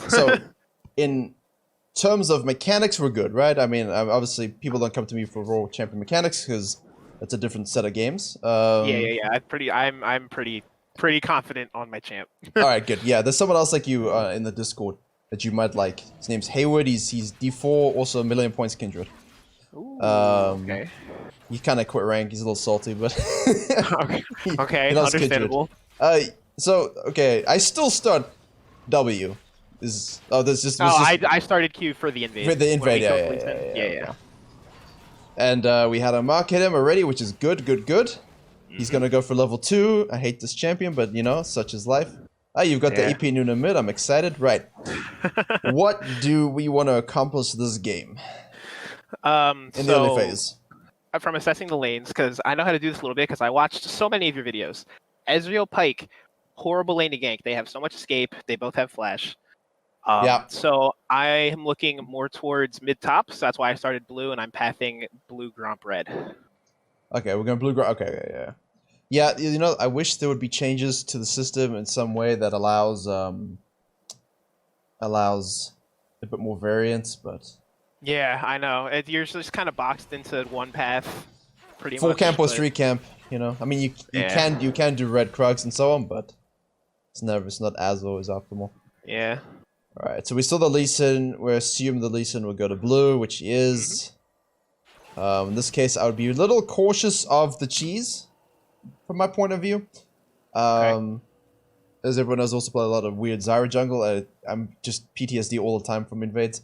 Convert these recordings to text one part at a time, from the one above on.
So, in terms of mechanics, we're good, right? I mean, obviously, people don't come to me for World Champion mechanics because it's a different set of games. Yeah. I'm pretty confident on my champ. All right, good. Yeah, there's someone else like you in the Discord that you might like. His name's Hayward. He's D4, also 1,000,000 points Kindred. Ooh, okay. He kind of quit rank. He's a little salty, but Okay, he loves understandable. Kindred. So okay, I still start W. There's just I started Q for the invade. for the invade. Yeah. And we had a mark hit him already, which is good. He's gonna go for level 2. I hate this champion, but you know, such is life. You've got the AP Nuna mid. I'm excited. Right. What do we want to accomplish this game? In the early phase. From assessing the lanes, because I know how to do this a little bit, because I watched so many of your videos. Ezreal, Pyke, horrible lane to gank. They have so much escape. They both have flash. So I am looking more towards mid-top, so that's why I started blue, and I'm pathing blue, Gromp, red. Okay, we're going blue, Gromp. Okay, yeah. Yeah, you know, I wish there would be changes to the system in some way that allows a bit more variance, but... Yeah, I know. You're just kind of boxed into one path, pretty much. 4 camp or 3 camp, you know? I mean, you can do red Krugs and so on, but it's not as always optimal. Yeah. Alright, so we saw the Lee Sin. We assume the Lee Sin will go to blue, which he is. In this case, I would be a little cautious of the cheese, from my point of view. As everyone knows, also play a lot of weird Zyra jungle. I'm just PTSD all the time from invades.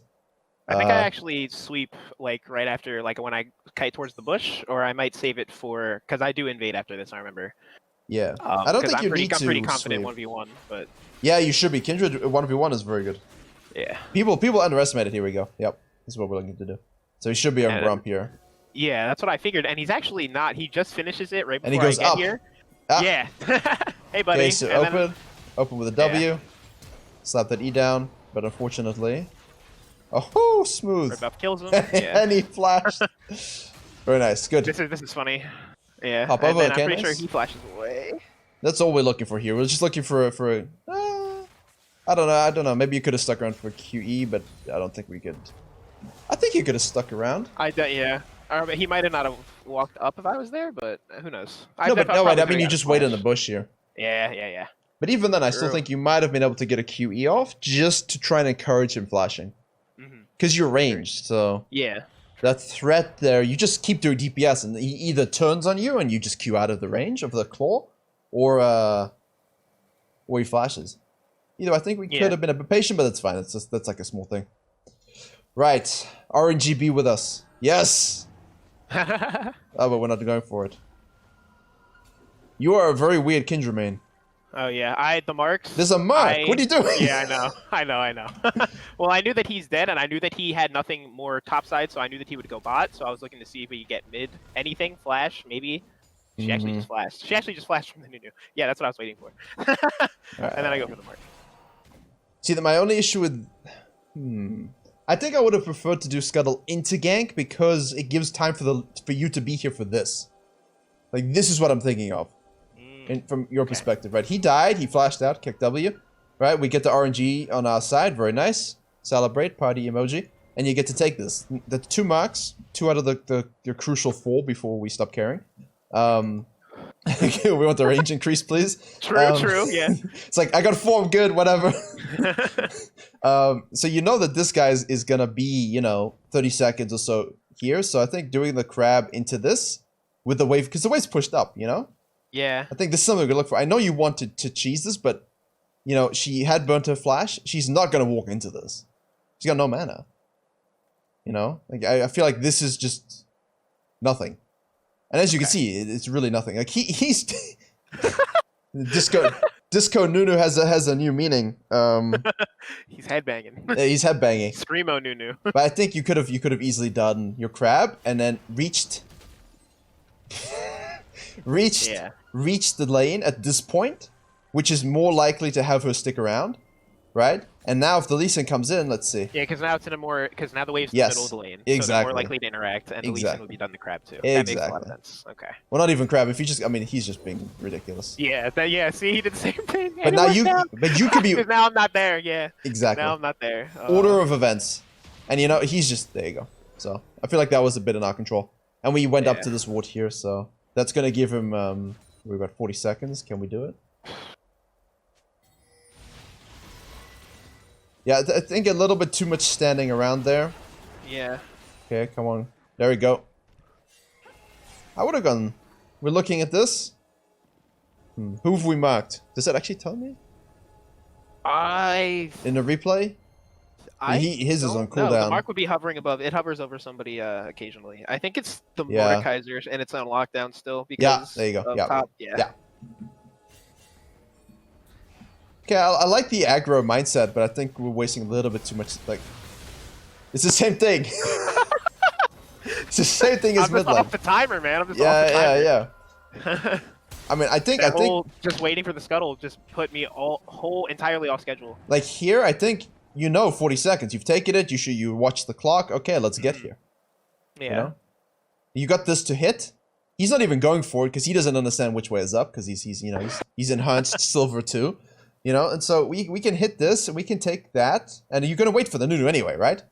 I think I actually sweep like right after, like when I kite towards the bush, or I might save it for, because I do invade after this. I remember. Yeah, I don't think you need to. I'm pretty confident 1v1, but yeah, you should be. Kindred 1v1 is very good. Yeah. People underestimate it. Here we go. Yep, this is what we're looking to do. So he should be on Grump here. Yeah, that's what I figured, and he's actually not. He just finishes it right before and he goes I get up. here. Ah. Yeah. Hey, buddy. Okay, so open with a W. Slap that E down, but unfortunately. Oh, smooth. Red buff kills him. Yeah. And he flashed. Very nice. Good. This is funny. Yeah. Hop over, I'm pretty sure he flashes away. That's all we're looking for here. We're just looking for a I don't know. Maybe you could have stuck around for QE, but I don't think we could. I think you could have stuck around. Yeah. He might have not have walked up if I was there, but who knows? No, wait. I mean, you just wait in the bush here. Yeah. But even then, I still think you might have been able to get a QE off just to try and encourage him flashing. Because you're ranged, so... Yeah. That threat there, you just keep doing DPS, and he either turns on you and you just Q out of the range of the claw, or he flashes. Either I think we could have been a bit patient, but that's fine. That's like a small thing. Right. RNGB with us. Yes! Oh, but we're not going for it. You are a very weird Kindred main. Oh yeah, the marks. There's a mark. What are you doing? Yeah, I know. Well, I knew that he's dead, and I knew that he had nothing more topside, so I knew that he would go bot. So I was looking to see if we could get mid anything, flash maybe. She actually just flashed. She actually just flashed from the Nunu. Yeah, that's what I was waiting for. And then I go for the mark. See, that my only issue with I think I would have preferred to do Scuttle into gank because it gives time for you to be here for this. Like this is what I'm thinking of. From your perspective, right? He died, he flashed out, kicked W, right? We get the RNG on our side, very nice. Celebrate, party emoji, and you get to take this. The 2 marks, 2 out of your crucial 4 before we stop caring. We want the range increase, please. True, yeah. It's like, I got 4, I'm good, whatever. So you know that this guy is gonna be, you know, 30 seconds or so here, so I think doing the crab into this with the wave, because the wave's pushed up, you know? Yeah. I think this is something we could look for. I know you wanted to cheese this, but, you know, she had burnt her flash. She's not going to walk into this. She's got no mana. You know? Like, I feel like this is just nothing. And as you can see, it's really nothing. Like, he's... Disco Nunu has a new meaning. He's headbanging. He's headbanging. Screamo Nunu. But I think you could have easily done your crab and then reached the lane at this point, which is more likely to have her stick around, right? And now if the Lee Sin comes in, let's see. Yeah, because now it's in a more because now the wave's in the middle of the lane, so exactly. they're more likely to interact, and the Lee Sin would be done the crab too. Exactly. That makes a lot of sense. Okay. Well, not even crab. If he just, I mean, he's just being ridiculous. Yeah. Yeah. See, he did the same thing. But now you could be. Because now I'm not there. Yeah. Exactly. Now I'm not there. Order of events, and you know he's just there. You go. So I feel like that was a bit in our control, and we went up to this ward here, so that's gonna give him. We've got 40 seconds. Can we do it? Yeah, I think a little bit too much standing around there. Yeah. Okay, come on. There we go. I would have gone. We're looking at this. Who have we marked? Does that actually tell me? In the replay? His is on cooldown. No, the mark would be hovering above. It hovers over somebody occasionally. I think it's the Mordekaiser's, and it's on lockdown still. Because there you go. Top. Yeah. Okay, I like the aggro mindset, but I think we're wasting a little bit too much. Like, it's the same thing. It's the same thing as mid lane. I'm just off the timer, man. I'm just off the timer. Yeah. I mean, I think just waiting for the scuttle just put me entirely off schedule. Like here, I think 40 seconds. You've taken it. You watch the clock. Okay, let's get here. Yeah. You know? You got this to hit. He's not even going for it because he doesn't understand which way is up because he's enhanced silver too. You know, and so we can hit this, and we can take that, and you're going to wait for the Nunu anyway, right?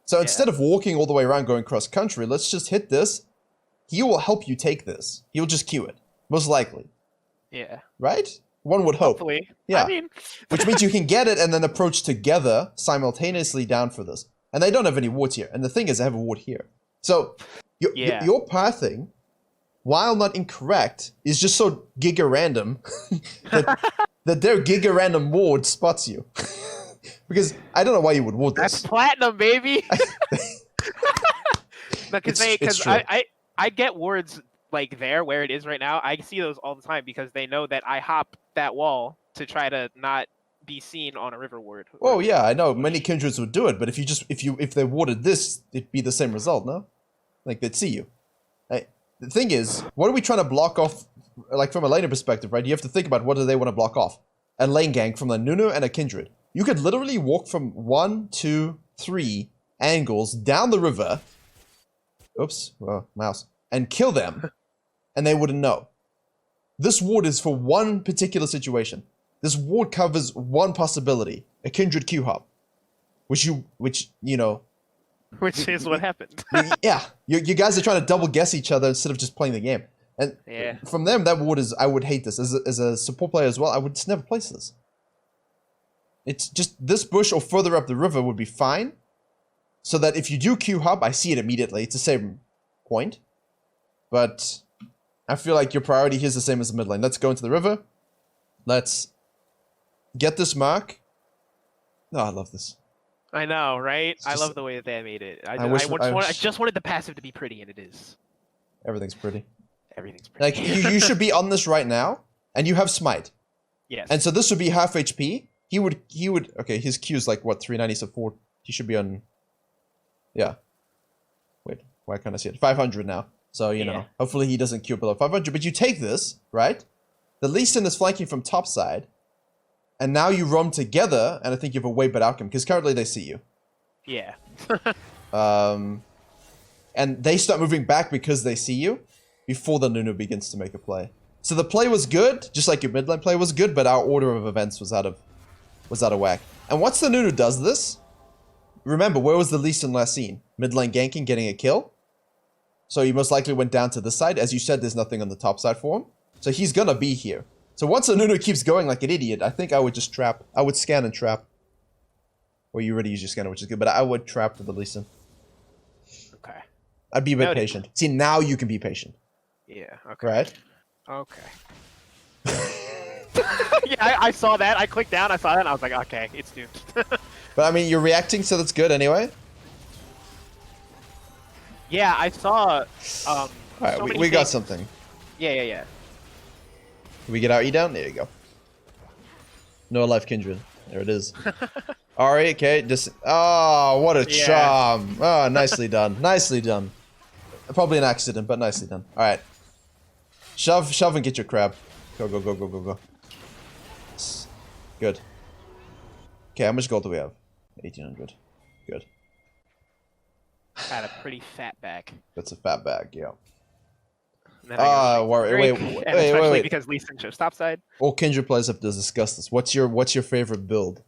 So instead of walking all the way around going cross-country, let's just hit this. He will help you take this. He'll just queue it, most likely. Yeah. Right? One would hope. Hopefully. Yeah. I mean... Which means you can get it and then approach together, simultaneously down for this. And they don't have any wards here. And the thing is, they have a ward here. So, your pathing, while not incorrect, is just so giga-random that their giga-random ward spots you. Because I don't know why you would ward this. That's platinum, baby! Because I get wards like there where it is right now. I see those all the time because they know that I hop that wall to try to not be seen on a river ward. Oh yeah, I know. Many kindreds would do it, but if they warded this, it'd be the same result, no? Like they'd see you. The thing is, what are we trying to block off? Like from a laner perspective, right? You have to think about what do they want to block off. A lane gank from a Nunu and a kindred. You could literally walk from 1, 2, 3 angles down the river. Oops, mouse. And kill them. And they wouldn't know. This ward is for one particular situation. This ward covers one possibility. A kindred Q hop. Which is what happened. Yeah. You guys are trying to double guess each other instead of just playing the game. And from them, that ward is... I would hate this. As a support player as well, I would just never place this. It's just this bush or further up the river would be fine. So that if you do Q hub, I see it immediately. It's the same point. But I feel like your priority here is the same as the mid lane. Let's go into the river. Let's get this mark. Oh, I love this. I know, right? I love the way that they made it. I just wanted the passive to be pretty, and it is. Everything's pretty. Everything's pretty. Like, you should be on this right now, and you have smite. Yes. And so this would be half HP. He would, okay, his Q is like, what, 390, so 4, he should be on, yeah. Wait, why can't I see it? 500 now. So, you know, hopefully he doesn't Q below 500. But you take this, right? The Lee Sin is flanking from top side, and now you roam together, and I think you have a way better outcome, because currently they see you. Yeah. And they start moving back because they see you, before the Nunu begins to make a play. So the play was good, just like your mid lane play was good, but our order of events was out of whack. And once the Nunu does this, remember, where was the Lee Sin last seen? Mid lane ganking, getting a kill. So he most likely went down to this side. As you said, there's nothing on the top side for him. So he's gonna be here. So once the Nunu keeps going like an idiot, I think I would just trap. I would scan and trap. Well, you already use your scanner, which is good, but I would trap the Lee Sin. Okay. I'd be a bit patient. See, now you can be patient. Yeah, okay. Right? Okay. Yeah, I saw that. I clicked down, I saw that, and I was like, okay, it's doomed. But I mean, you're reacting, so that's good anyway. Yeah, I saw. Alright, we got something. Yeah. Can we get our E down? There you go. No life kindred. There it is. Alright, okay. Just. Oh, what a charm. Oh, nicely done. Nicely done. Probably an accident, but nicely done. Alright. Shove and get your crab. Go. Good. Okay, how much gold do we have? 1,800. Good. Had a pretty fat back. That's a fat bag, yeah. Wait. Because Lee Sin chose topside. All Kindred players have to discuss this. What's your favorite build?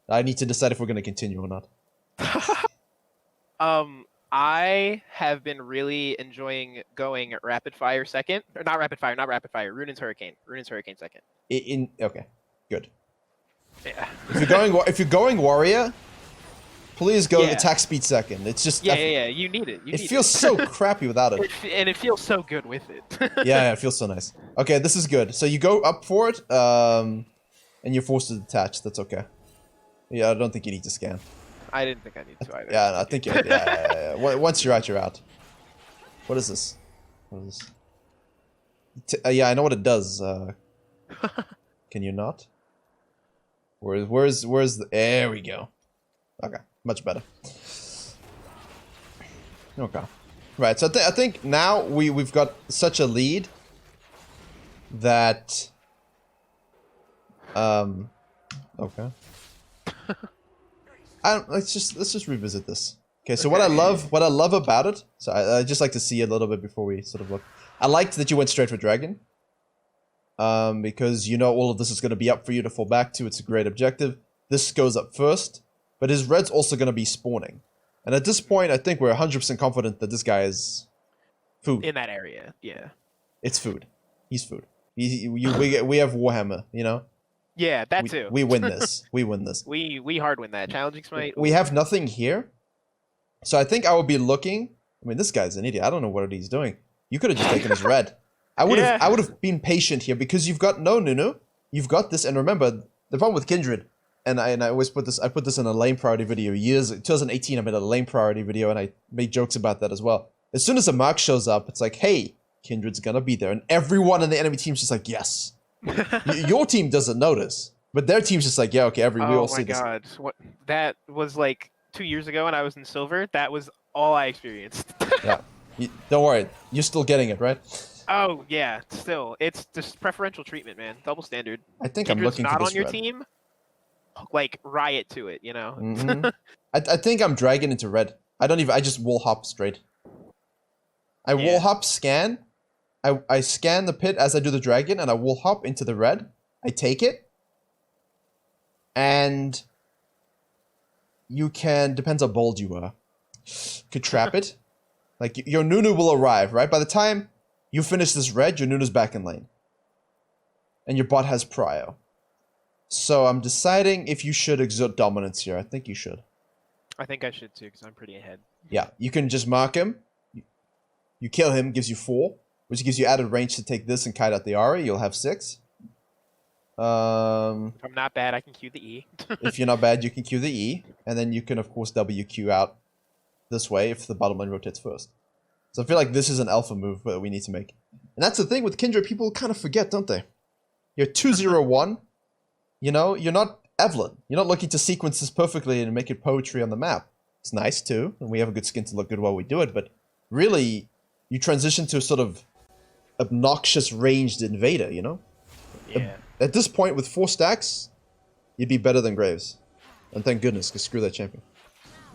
I need to decide if we're going to continue or not. I have been really enjoying going rapid fire second, or not rapid fire, Runin's Hurricane second. Okay, good. Yeah. If you're going warrior, please go attack speed second. It's just yeah. You need it. It feels so crappy without it. And it feels so good with it. yeah, it feels so nice. Okay, this is good. So you go up for it, and you're forced to detach. That's okay. Yeah, I don't think you need to scan. I didn't think I need to either. Yeah, no, I think you're. Yeah. Once you're out, you're out. What is this? What is this? Yeah, I know what it does. Can you not? Where's the? There we go. Okay, much better. Okay, right. So I think now we've got such a lead that. Okay. Let's just revisit this. Okay, so what I love about it. So I just like to see a little bit before we sort of look. I liked that you went straight for dragon. Because you know all of this is going to be up for you to fall back to. It's a great objective. This goes up first, but his red's also going to be spawning. And at this point, I think we're 100% confident that this guy is food. In that area, yeah. It's food. He's food. We have Warhammer, you know? Yeah, that too. We win this. We win this. We hard win that. Challenging smite. We have nothing here. So I think I would be looking. I mean, this guy's an idiot. I don't know what he's doing. You could have just taken his red. I would have been patient here because you've got no Nunu. You've got this, and remember the problem with Kindred, and I always put this. I put this in a lane priority video 2018. I made a lane priority video, and I made jokes about that as well. As soon as a mark shows up, it's like, hey, Kindred's gonna be there, and everyone in the enemy team's just like, yes. Your team doesn't notice, but their team's just like, yeah, okay, we all see this. Oh my god, what that was like 2 years ago when I was in silver. That was all I experienced. Yeah, don't worry, you're still getting it, right? Oh yeah, still, it's just preferential treatment, man. Double standard. I think Kindred's I'm looking for this not on your red. team. Like riot to it, you know. Mm-hmm. I think I'm dragging into red. I just wall hop straight. Wall hop scan. I scan the pit as I do the dragon, and I wall hop into the red. I take it, and you can, depends how bold you are, could trap it. Like your Nunu will arrive, right? By the time you finish this red, your Nunu's back in lane. And your bot has prio. So I'm deciding if you should exert dominance here. I think you should. I think I should too, because I'm pretty ahead. Yeah, you can just mark him. You kill him, gives you 4, which gives you added range to take this and kite out the Ari. You'll have 6. If I'm not bad, I can Q the E. If you're not bad, you can Q the E. And then you can, of course, WQ out this way if the bottom lane rotates first. So I feel like this is an alpha move that we need to make. And that's the thing with Kindred, people kind of forget, don't they? You're 2-0-1. You know, you're not Evelyn. You're not looking to sequence this perfectly and make it poetry on the map. It's nice too, and we have a good skin to look good while we do it, but really, you transition to a sort of obnoxious ranged invader, you know? Yeah. At this point, with 4 stacks, you'd be better than Graves. And thank goodness, because screw that champion.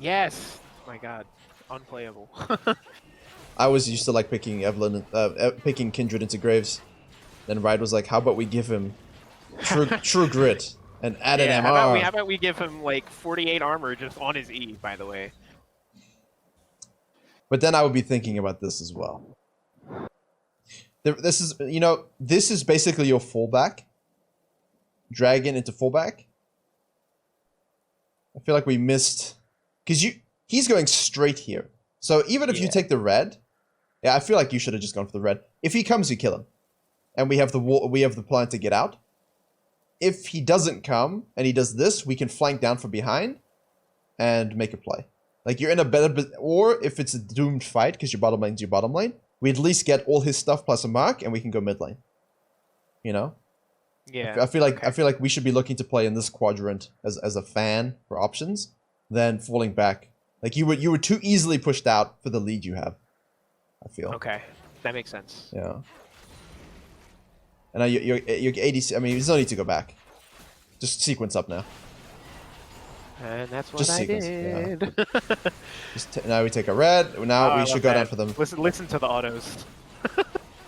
Yes! My god. Unplayable. I always used to like picking Evelyn, picking Kindred into Graves. Then Ride was like, how about we give him true grit and add an MR? How about we give him like 48 armor just on his E, by the way. But then I would be thinking about this as well. This is, you know, this is basically your fallback. Dragon into fallback. I feel like we missed, because he's going straight here. So even if you take the red, yeah, I feel like you should have just gone for the red. If he comes, you kill him, and we have the plan to get out. If he doesn't come and he does this, we can flank down from behind and make a play. Like you're in a better, or if it's a doomed fight because your bottom lane's your bottom lane, we at least get all his stuff plus a mark, and we can go mid lane. You know? Yeah. I feel like we should be looking to play in this quadrant as a fan for options, than falling back. Like you were too easily pushed out for the lead you have. I feel. Okay, that makes sense. Yeah. And now your ADC. I mean, there's no need to go back. Just sequence up now. And that's what Just I sequence, did. Yeah. Now we take a red. Now we should go down for them. Listen to the autos.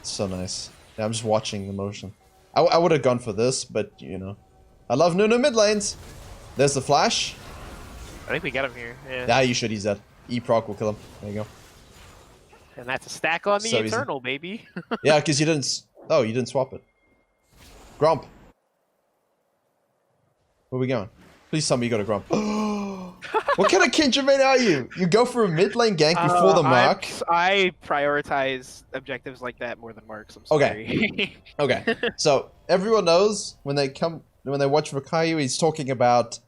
So nice. Yeah, I'm just watching the motion. I would have gone for this, but you know, I love Nuno mid lanes. There's the flash. I think we got him here. Yeah. Yeah, you should. He's dead. E-proc will kill him. There you go. And that's a stack on the So Eternal, baby. Yeah, because you didn't. Oh, you didn't swap it. Grump. Where are we going? Please tell me you got a Grump. What kind of Kindred mate are you? You go for a mid lane gank before the mark? I prioritize objectives like that more than marks. I'm sorry. Okay. So everyone knows when they watch Virkayu, he's talking about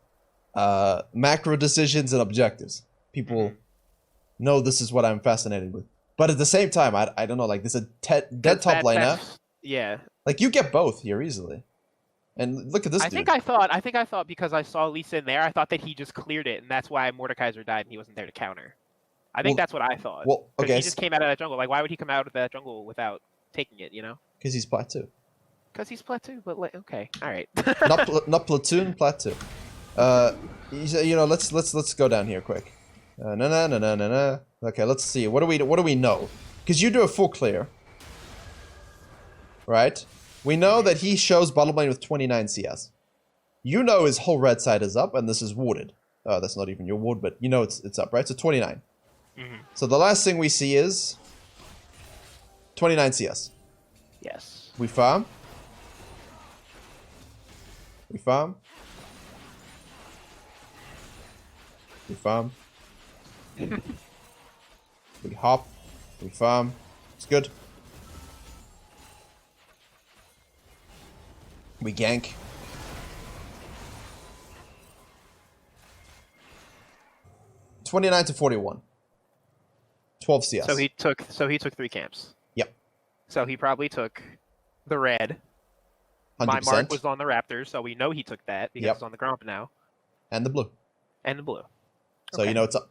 macro decisions and objectives. People know this is what I'm fascinated with. But at the same time, I don't know, like there's a dead top laner. Yeah. Like you get both here easily. And look at this dude. I think I thought because I saw Lisa in there, I thought that he just cleared it, and that's why Mordekaiser died and he wasn't there to counter. I think that's what I thought. Well, okay. He just came out of that jungle. Like, why would he come out of that jungle without taking it, you know? Because he's plat 2. Because he's plat 2, but like, okay, all right. not platoon, plat 2. You know, let's go down here quick. No. Okay, let's see. What do we know? Because you do a full clear, right? We know that he shows bottom lane with 29 CS. You know his whole red side is up, and this is warded. Oh, that's not even your ward, but you know it's up, right? So 29. So the last thing we see is 29 CS. Yes. We farm. We farm. We farm. We hop. We farm. It's good. We gank. $29 to $41. 12 CS. So he took 3 camps. Yep. So he probably took the red. 100%. My mark was on the Raptors, so we know he took that because Yep. it's on the Grump now. And the blue. And the blue. So Okay. you know it's up.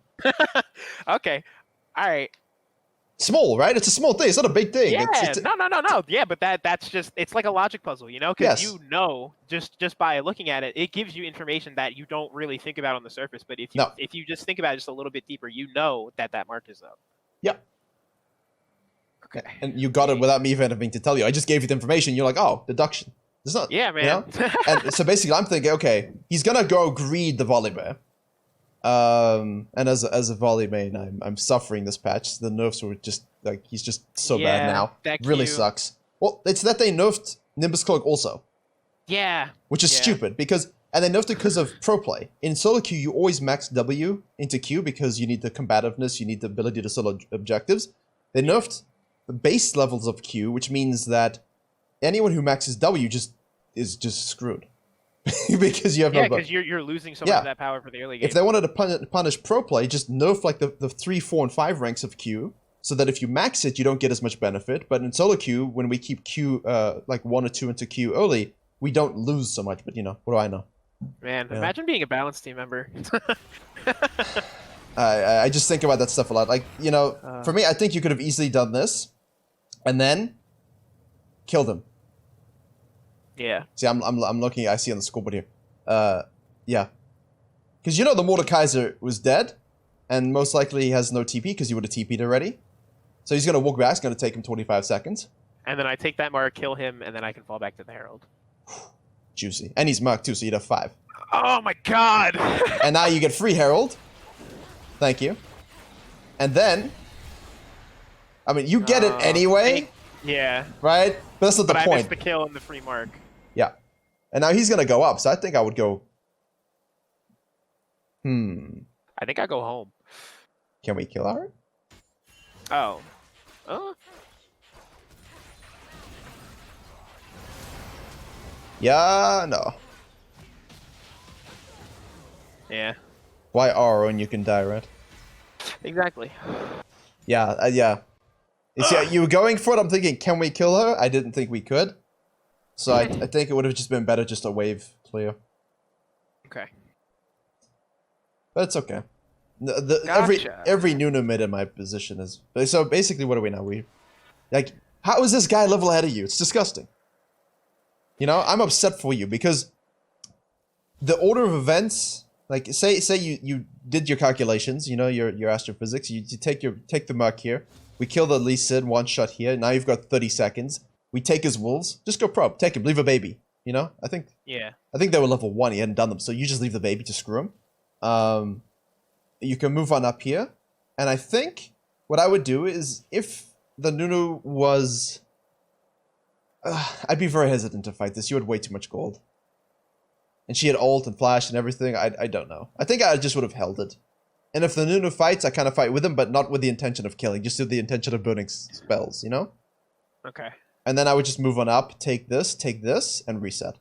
Okay. All right. Small, right? It's a small thing. It's not a big thing. Yeah. It's No. Yeah, but that's just, it's like a logic puzzle, you know? Because you know, just by looking at it, it gives you information that you don't really think about on the surface. But if you just think about it just a little bit deeper, you know that mark is up. Yeah. Okay. And you got it without me even having to tell you. I just gave you the information. You're like, oh, deduction. It's not. Yeah, man. You know? And so basically, I'm thinking, okay, he's gonna go greed the volley bear. And as a volley main, I'm suffering this patch. The nerfs were just like he's just so bad now. Really sucks. Well, it's that they nerfed Nimbus Cloak also. Yeah. Which is stupid because and they nerfed it because of pro play. In solo queue, you always max W into Q because you need the combativeness, you need the ability to solo objectives. They nerfed the base levels of Q, which means that anyone who maxes W is just screwed. Because you have no because you're losing so much of that power for the early game. If they wanted to punish pro play, just nerf like the 3, 4, and 5 ranks of Q, so that if you max it, you don't get as much benefit. But in solo queue, when we keep Q like 1 or 2 into Q early, we don't lose so much. But you know, what do I know? Man, imagine being a balanced team member. I just think about that stuff a lot. Like, you know, for me, I think you could have easily done this, and then killed him. Yeah. See, I'm looking. I see on the scoreboard here. Yeah, because you know the Mordekaiser was dead, and most likely he has no TP because he would have TP'd already. So he's gonna walk back. It's gonna take him 25 seconds. And then I take that mark, kill him, and then I can fall back to the Herald. Juicy, and he's marked too, so you'd have 5. Oh my god! And now you get free Herald. Thank you. And then, I mean, you get it anyway. Yeah. Right? But that's not the point. point. I missed the kill and the free mark. Yeah. And now he's gonna go up, so I think I would go... I think I go home. Can we kill her? Oh. Yeah, no. Yeah. Why R when you can die, right? Exactly. Yeah, yeah. See, you were going for it, I'm thinking, can we kill her? I didn't think we could. So I think it would have just been better just a wave clear. Okay. But it's okay. Gotcha. Every Nuno mid in my position is... So basically, what do we know? Like, how is this guy level ahead of you? It's disgusting. You know, I'm upset for you because the order of events Like say you did your calculations, you know, your astrophysics. You take the Merc here. We kill the Lee Sin one shot here. Now you've got 30 seconds. We take his wolves. Just go probe. Take him. Leave a baby. You know, I think they were level 1. He hadn't done them, so you just leave the baby to screw him. You can move on up here, and I think what I would do is if the Nunu was, I'd be very hesitant to fight this. You had way too much gold. And she had ult and flash and everything. I don't know. I think I just would have held it. And if the Nunu fights, I kind of fight with him, but not with the intention of killing. Just with the intention of burning spells, you know? Okay. And then I would just move on up, take this, and reset.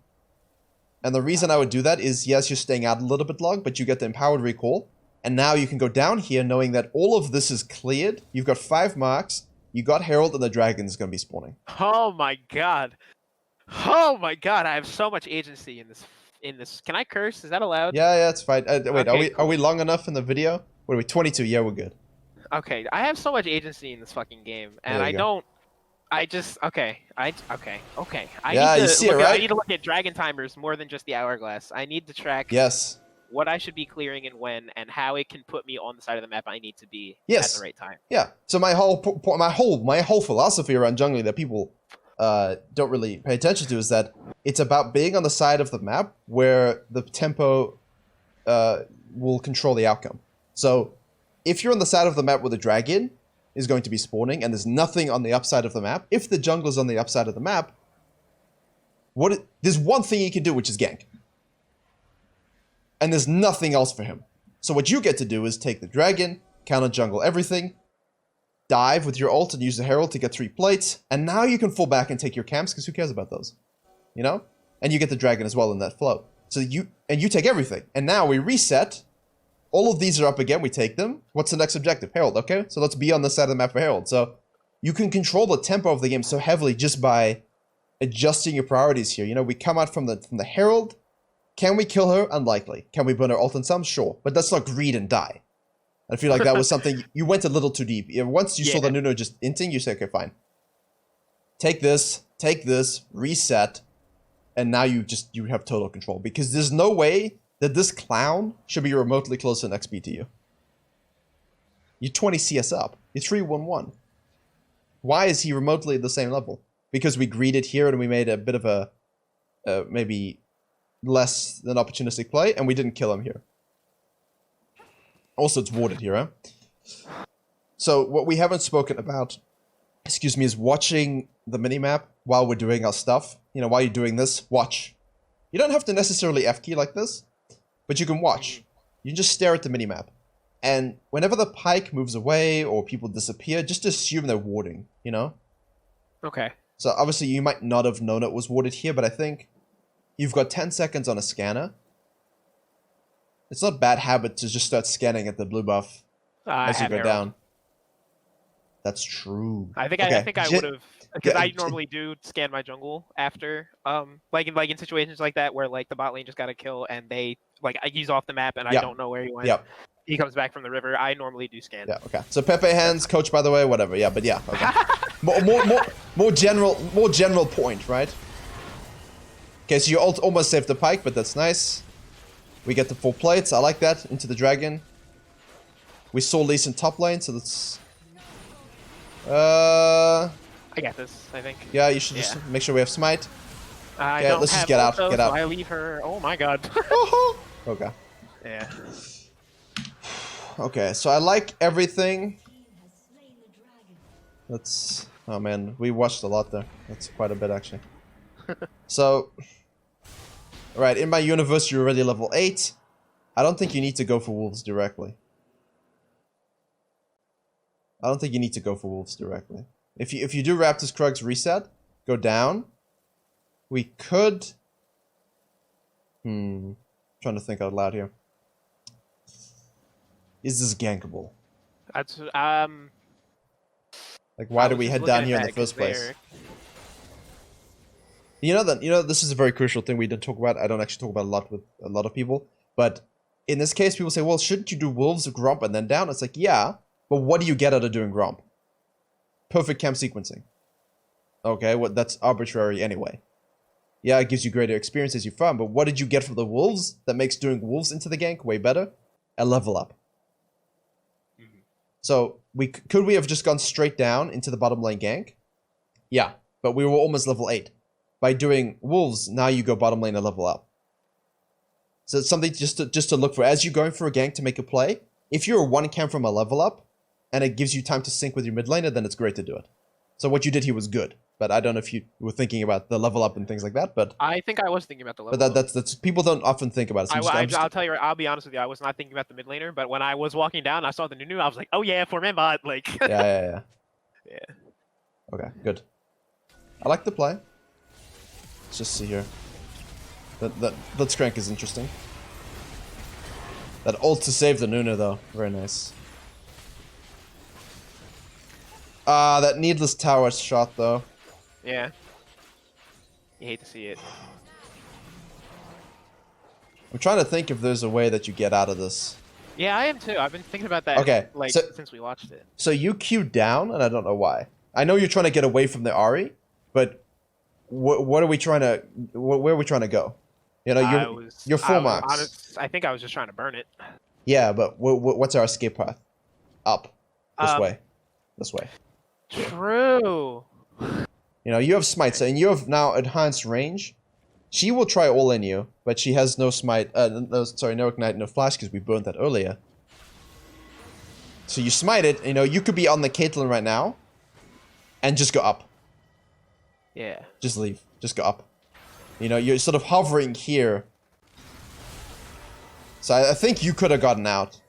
And the reason I would do that is, yes, you're staying out a little bit long, but you get the empowered recall. And now you can go down here knowing that all of this is cleared. You've got 5 marks. You got Herald, and the dragon is going to be spawning. Oh my god. Oh my god, I have so much agency in this. Can I curse? Is that allowed? Yeah, it's fine. Wait, okay, are we long enough in the video? What are we, 22? Yeah, we're good. Okay, I have so much agency in this fucking game, and I don't. I just okay. I need to look at dragon timers more than just the hourglass. I need to track what I should be clearing and when, and how it can put me on the side of the map I need to be at the right time. Yeah. So my whole philosophy around jungling that people don't really pay attention to is that it's about being on the side of the map where the tempo will control the outcome. So if you're on the side of the map where the dragon is going to be spawning and there's nothing on the upside of the map, if the jungler's on the upside of the map, there's one thing he can do, which is gank. And there's nothing else for him. So what you get to do is take the dragon, counter jungle everything, dive with your ult and use the herald to get 3 plates, and now you can fall back and take your camps, because who cares about those? You know? And you get the dragon as well in that flow. So you take everything. And now we reset. All of these are up again. We take them. What's the next objective? Herald, okay? So let's be on the side of the map for Herald. So you can control the tempo of the game so heavily just by adjusting your priorities here. You know, we come out from the Herald. Can we kill her? Unlikely. Can we burn her ult and some? Sure. But let's not greed and die. I feel like that was something, you went a little too deep. Once you saw the Nuno just inting, you say, okay, fine. Take this, reset, and now you have total control. Because there's no way that this clown should be remotely close in XP to you. You're 20 CS up. You're 3-1-1. Why is he remotely at the same level? Because we greeted here and we made a bit of a, maybe less than opportunistic play, and we didn't kill him here. Also, it's warded here, huh? So, what we haven't spoken about, is watching the minimap while we're doing our stuff. You know, while you're doing this, watch. You don't have to necessarily F-key like this, but you can watch. You can just stare at the minimap. And whenever the pike moves away or people disappear, just assume they're warding, you know? Okay. So, obviously, you might not have known it was warded here, but I think you've got 10 seconds on a scanner. It's not bad habit to just start scanning at the blue buff as you go down. That's true. I think I would have, because I normally do scan my jungle after, like in situations like that where like the bot lane just got a kill and he's off the map and I don't know where he went. Yep. He comes back from the river. I normally do scan. Yeah. Okay. So Pepe hands, coach by the way, whatever. Yeah, but yeah. Okay. more general point, right? Okay, so you almost saved the pike, but that's nice. We get the 4 plates. I like that. Into the dragon. We saw Lee Sin top lane, so let's... I got this, I think. Yeah, you should just make sure we have smite. Okay, let's just get out. Get out. I leave her. Oh my god. Okay. Yeah. Okay, so I like everything. Let's... Oh man, we watched a lot there. That's quite a bit actually. So... Alright, in my universe, you're already level 8. I don't think you need to go for wolves directly. If you do Raptors Krugs reset, go down. We could... trying to think out loud here. Is this gankable? That's, like, why do we head down here in the first place? You know, this is a very crucial thing we didn't talk about. I don't actually talk about a lot with a lot of people. But in this case, people say, well, shouldn't you do Wolves, Gromp, and then down? It's like, yeah, but what do you get out of doing Gromp? Perfect camp sequencing. Okay, well, that's arbitrary anyway. Yeah, it gives you greater experience as you farm, but what did you get from the wolves that makes doing wolves into the gank way better? A level up. So could we have just gone straight down into the bottom lane gank? Yeah, but we were almost level 8. By doing wolves, now you go bottom lane a level up. So it's something just to look for. As you're going for a gank to make a play, if you're one camp from a level up, and it gives you time to sync with your mid laner, then it's great to do it. So what you did here was good. But I don't know if you were thinking about the level up and things like that. But I think I was thinking about the level up. But that's people don't often think about it. So I'll tell you, I'll be honest with you. I was not thinking about the mid laner, but when I was walking down, I saw the Nunu. I was like, oh yeah, for Membot, like. Yeah. Yeah. Okay, good. I like the play. Let's just see here. That Blitzcrank is interesting. That ult to save the Nunu though, very nice. That needless tower shot though. Yeah. You hate to see it. I'm trying to think if there's a way that you get out of this. Yeah, I am too. I've been thinking about that. Okay, since we watched it. So you queued down, and I don't know why. I know you're trying to get away from the Ahri, but what are we trying to? Where are we trying to go? You know, you're full max. I think I was just trying to burn it. Yeah, but what's our escape path? Up. This way. This way. True. You know, you have smite, so and you have now enhanced range. She will try all in you, but she has no smite. No ignite, no flash because we burned that earlier. So you smite it. You know, you could be on the Caitlyn right now, and just go up. Yeah. Just leave. Just go up. You know, you're sort of hovering here. So I think you could have gotten out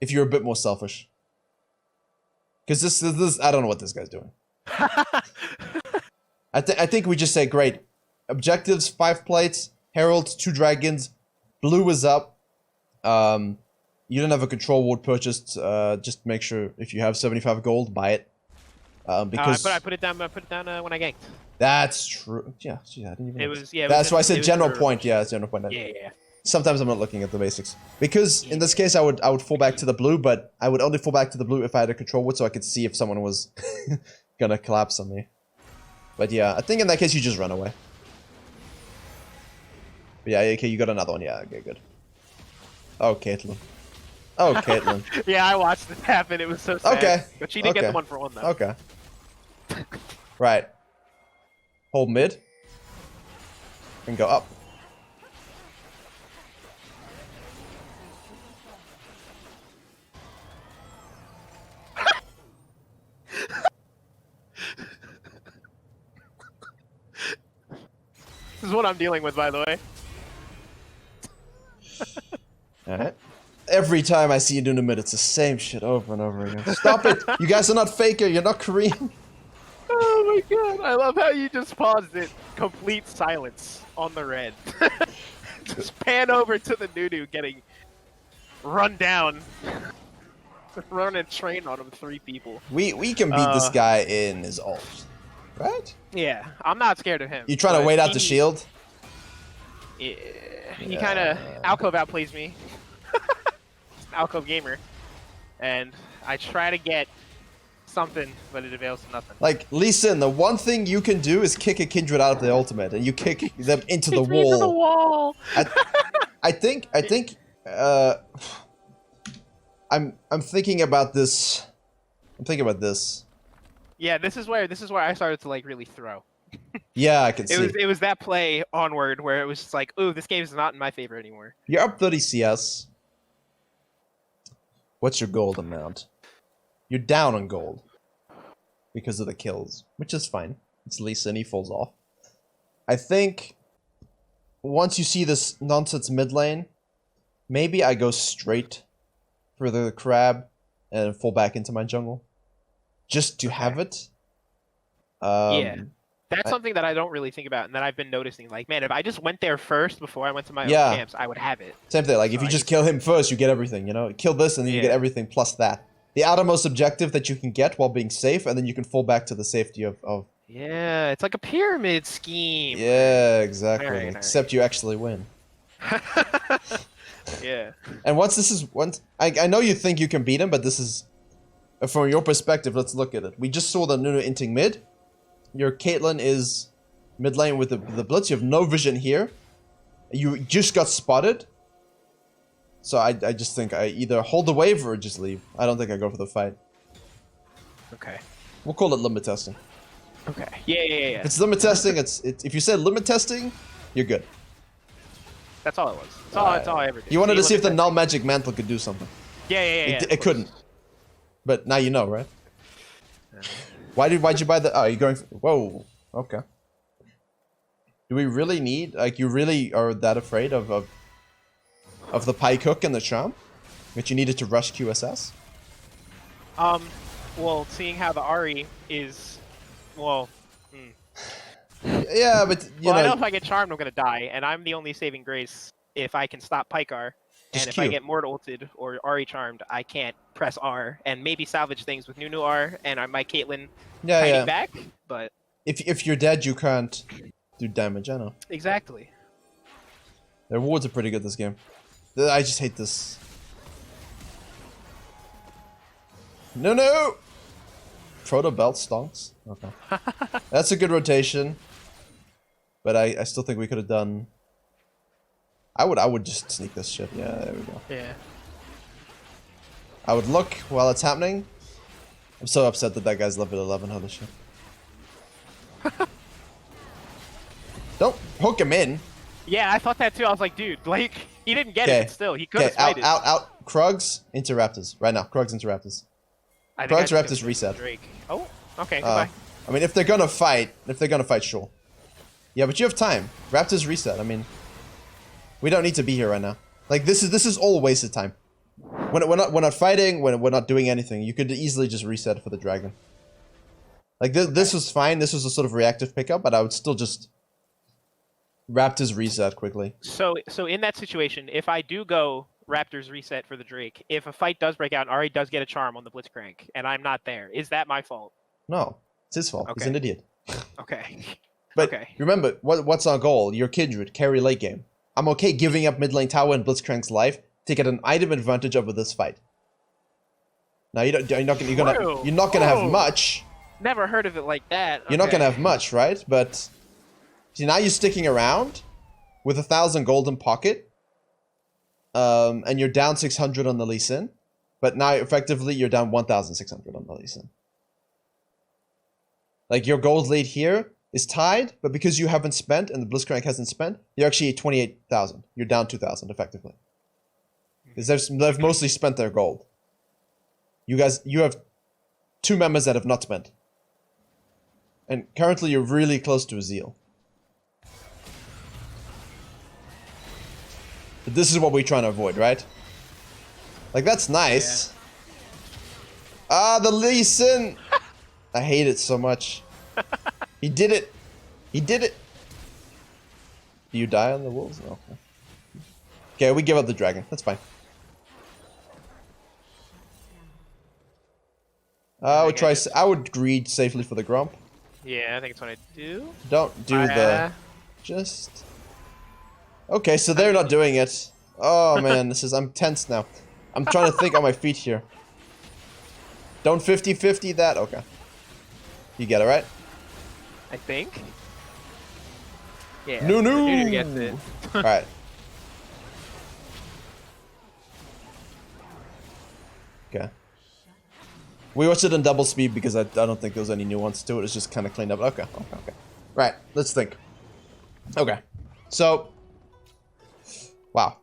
if you're a bit more selfish. Because this I don't know what this guy's doing. I think we just say, great. Objectives, 5 plates, Herald, 2 dragons, blue is up. You don't have a control ward purchased. Just make sure if you have 75 gold, buy it. Because I put it down when I ganked. That's true. Yeah, I didn't even. It was yeah. That's why I said general point. Yeah, it's general point. Yeah. Sometimes I'm not looking at the basics because in this case I would fall back to the blue, but I would only fall back to the blue if I had a control ward, so I could see if someone was gonna collapse on me. But yeah, I think in that case you just run away. But yeah, okay, you got another one. Yeah, okay, good. Oh, Caitlyn. Oh, Caitlyn. Yeah, I watched this happen. It was so sad. Okay. But she did get the 1-for-1 though. Okay. Right. Hold mid. And go up. This is what I'm dealing with, by the way. Alright. Every time I see you doing the mid, it's the same shit over and over again. Stop it! You guys are not faker, you're not Korean. Oh my god, I love how you just paused it. Complete silence on the red. Just pan over to the Nunu getting run down. Run and train on him 3 people. We can beat this guy in his ult. Right? Yeah, I'm not scared of him. You trying to wait out the shield? Yeah, he kind of alcove outplays me. Alcove gamer, and I try to get something, but it avails nothing. Like, listen, the one thing you can do is kick a Kindred out of the ultimate, and you kick them into the wall. Into the wall. I think I'm thinking about this. I'm thinking about this. Yeah, this is where I started to like really throw. Yeah, I can see. It was that play onward where it was just like, ooh, this game is not in my favor anymore. You're up 30 CS. What's your gold amount? You're down on gold because of the kills, which is fine. It's Lisa and he falls off. I think once you see this nonsense mid lane, maybe I go straight for the crab and fall back into my jungle. Just to have it. Yeah. That's something that I don't really think about and that I've been noticing. Like, man, if I just went there first before I went to my own camps, I would have it. Same thing. Like, if you just kill him first, you get everything, you know? Kill this and then you get everything plus that. The outermost objective that you can get while being safe, and then you can fall back to the safety of... Yeah, it's like a pyramid scheme. Yeah, exactly. Right, except you actually win. Yeah. And I know you think you can beat him, but this is... From your perspective, let's look at it. We just saw the Nunu inting mid. Your Caitlyn is mid lane with the blitz. You have no vision here. You just got spotted. So I just think I either hold the wave or just leave. I don't think I go for the fight. Okay. We'll call it limit testing. Okay. Yeah. If it's limit testing, it's if you said limit testing, you're good. That's all it was. That's all I ever did. You wanted to see if the null magic mantle could do something. Yeah. It couldn't. But now you know, right? Why'd you buy the? Oh, you're going. Whoa. Okay. Do we really need? Like, you really are that afraid of the pike hook and the charm that you needed to rush QSS? Well, seeing how the Ahri is, well. Yeah, but you know. I know if I get charmed, I'm gonna die, and I'm the only saving grace if I can stop Pikar. And if I get Mortal ulted or Ahri charmed, I can't press R and maybe salvage things with Nunu R and my Caitlyn back. But if you're dead, you can't do damage. I know. Exactly. Their wards are pretty good this game. I just hate this. No! Proto belt stonks. Okay. That's a good rotation. But I still think we could have done... I would just sneak this shit. Yeah, there we go. Yeah. I would look while it's happening. I'm so upset that guy's level 11. Holy shit. Don't hook him in. Yeah, I thought that too. I was like, dude, like, he didn't get it, but still, he could have out, out. Krugs into Raptors. Right now, Krugs into Raptors. Krugs, Raptors, reset. Drake. Oh, okay, goodbye. I mean, if they're gonna fight, sure. Yeah, but you have time. Raptors reset. I mean, we don't need to be here right now. Like, this is all wasted time. We're not fighting. We're not doing anything. You could easily just reset for the dragon. Like, this was fine. This was a sort of reactive pickup, but I would still just Raptors reset quickly. So in that situation, if I do go Raptors reset for the Drake, if a fight does break out and Ahri does get a charm on the Blitzcrank and I'm not there, is that my fault? No, it's his fault. Okay. He's an idiot. Okay. But okay. Remember, what's our goal? Your Kindred, carry late game. I'm okay giving up mid lane tower and Blitzcrank's life to get an item advantage over this fight. Now you're not gonna have much. Never heard of it like that. Okay. You're not gonna have much, right? But see, now you're sticking around with 1,000 gold in pocket, and you're down 600 on the Lee Sin, but now effectively you're down 1,600 on the Lee Sin. Like, your gold lead here is tied, but because you haven't spent and the Blitzcrank hasn't spent, you're actually at 28,000. You're down 2,000 effectively. Because they've mostly spent their gold. You have 2 members that have not spent. And currently you're really close to a Zeal. But this is what we're trying to avoid, right? Like, that's nice. Yeah. Ah, the Lee Sin! I hate it so much. He did it. He did it. Do you die on the wolves? No. Okay, we give up the dragon. That's fine. I would greed safely for the Grump. Yeah, I think it's what I do. Don't do just... Okay, so they're not doing it. Oh man, I'm tense now. I'm trying to think on my feet here. Don't 50-50 that? Okay. You get it, right? I think. Yeah. Nunu gets it. Alright. Okay. We watched it in double speed because I don't think there was any nuance to it. It's just kind of cleaned up. Okay. Right, let's think. Okay. So... Wow.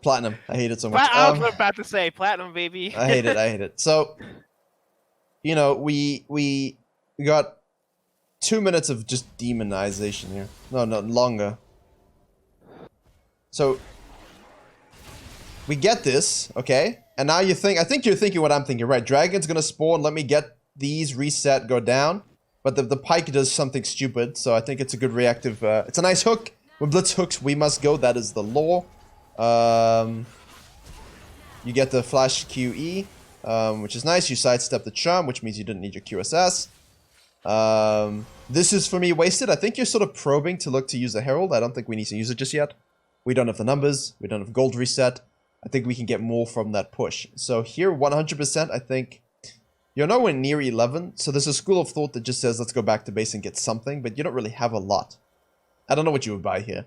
Platinum. I hate it so much. I was about to say platinum, baby. I hate it. So, you know, we got 2 minutes of just demonization here. No, longer. So, we get this, okay? And now I think you're thinking what I'm thinking, right? Dragon's gonna spawn, let me get these, reset, go down. But the pike does something stupid, so I think it's a good reactive, it's a nice hook. With blitz hooks, we must go, that is the law. You get the flash QE, which is nice. You sidestep the charm, which means you didn't need your QSS. This is, for me, wasted. I think you're sort of probing to look to use the Herald. I don't think we need to use it just yet. We don't have the numbers. We don't have gold reset. I think we can get more from that push. So here, 100%, I think You're nowhere near 11, so there's a school of thought that just says let's go back to base and get something, but you don't really have a lot. I don't know what you would buy here.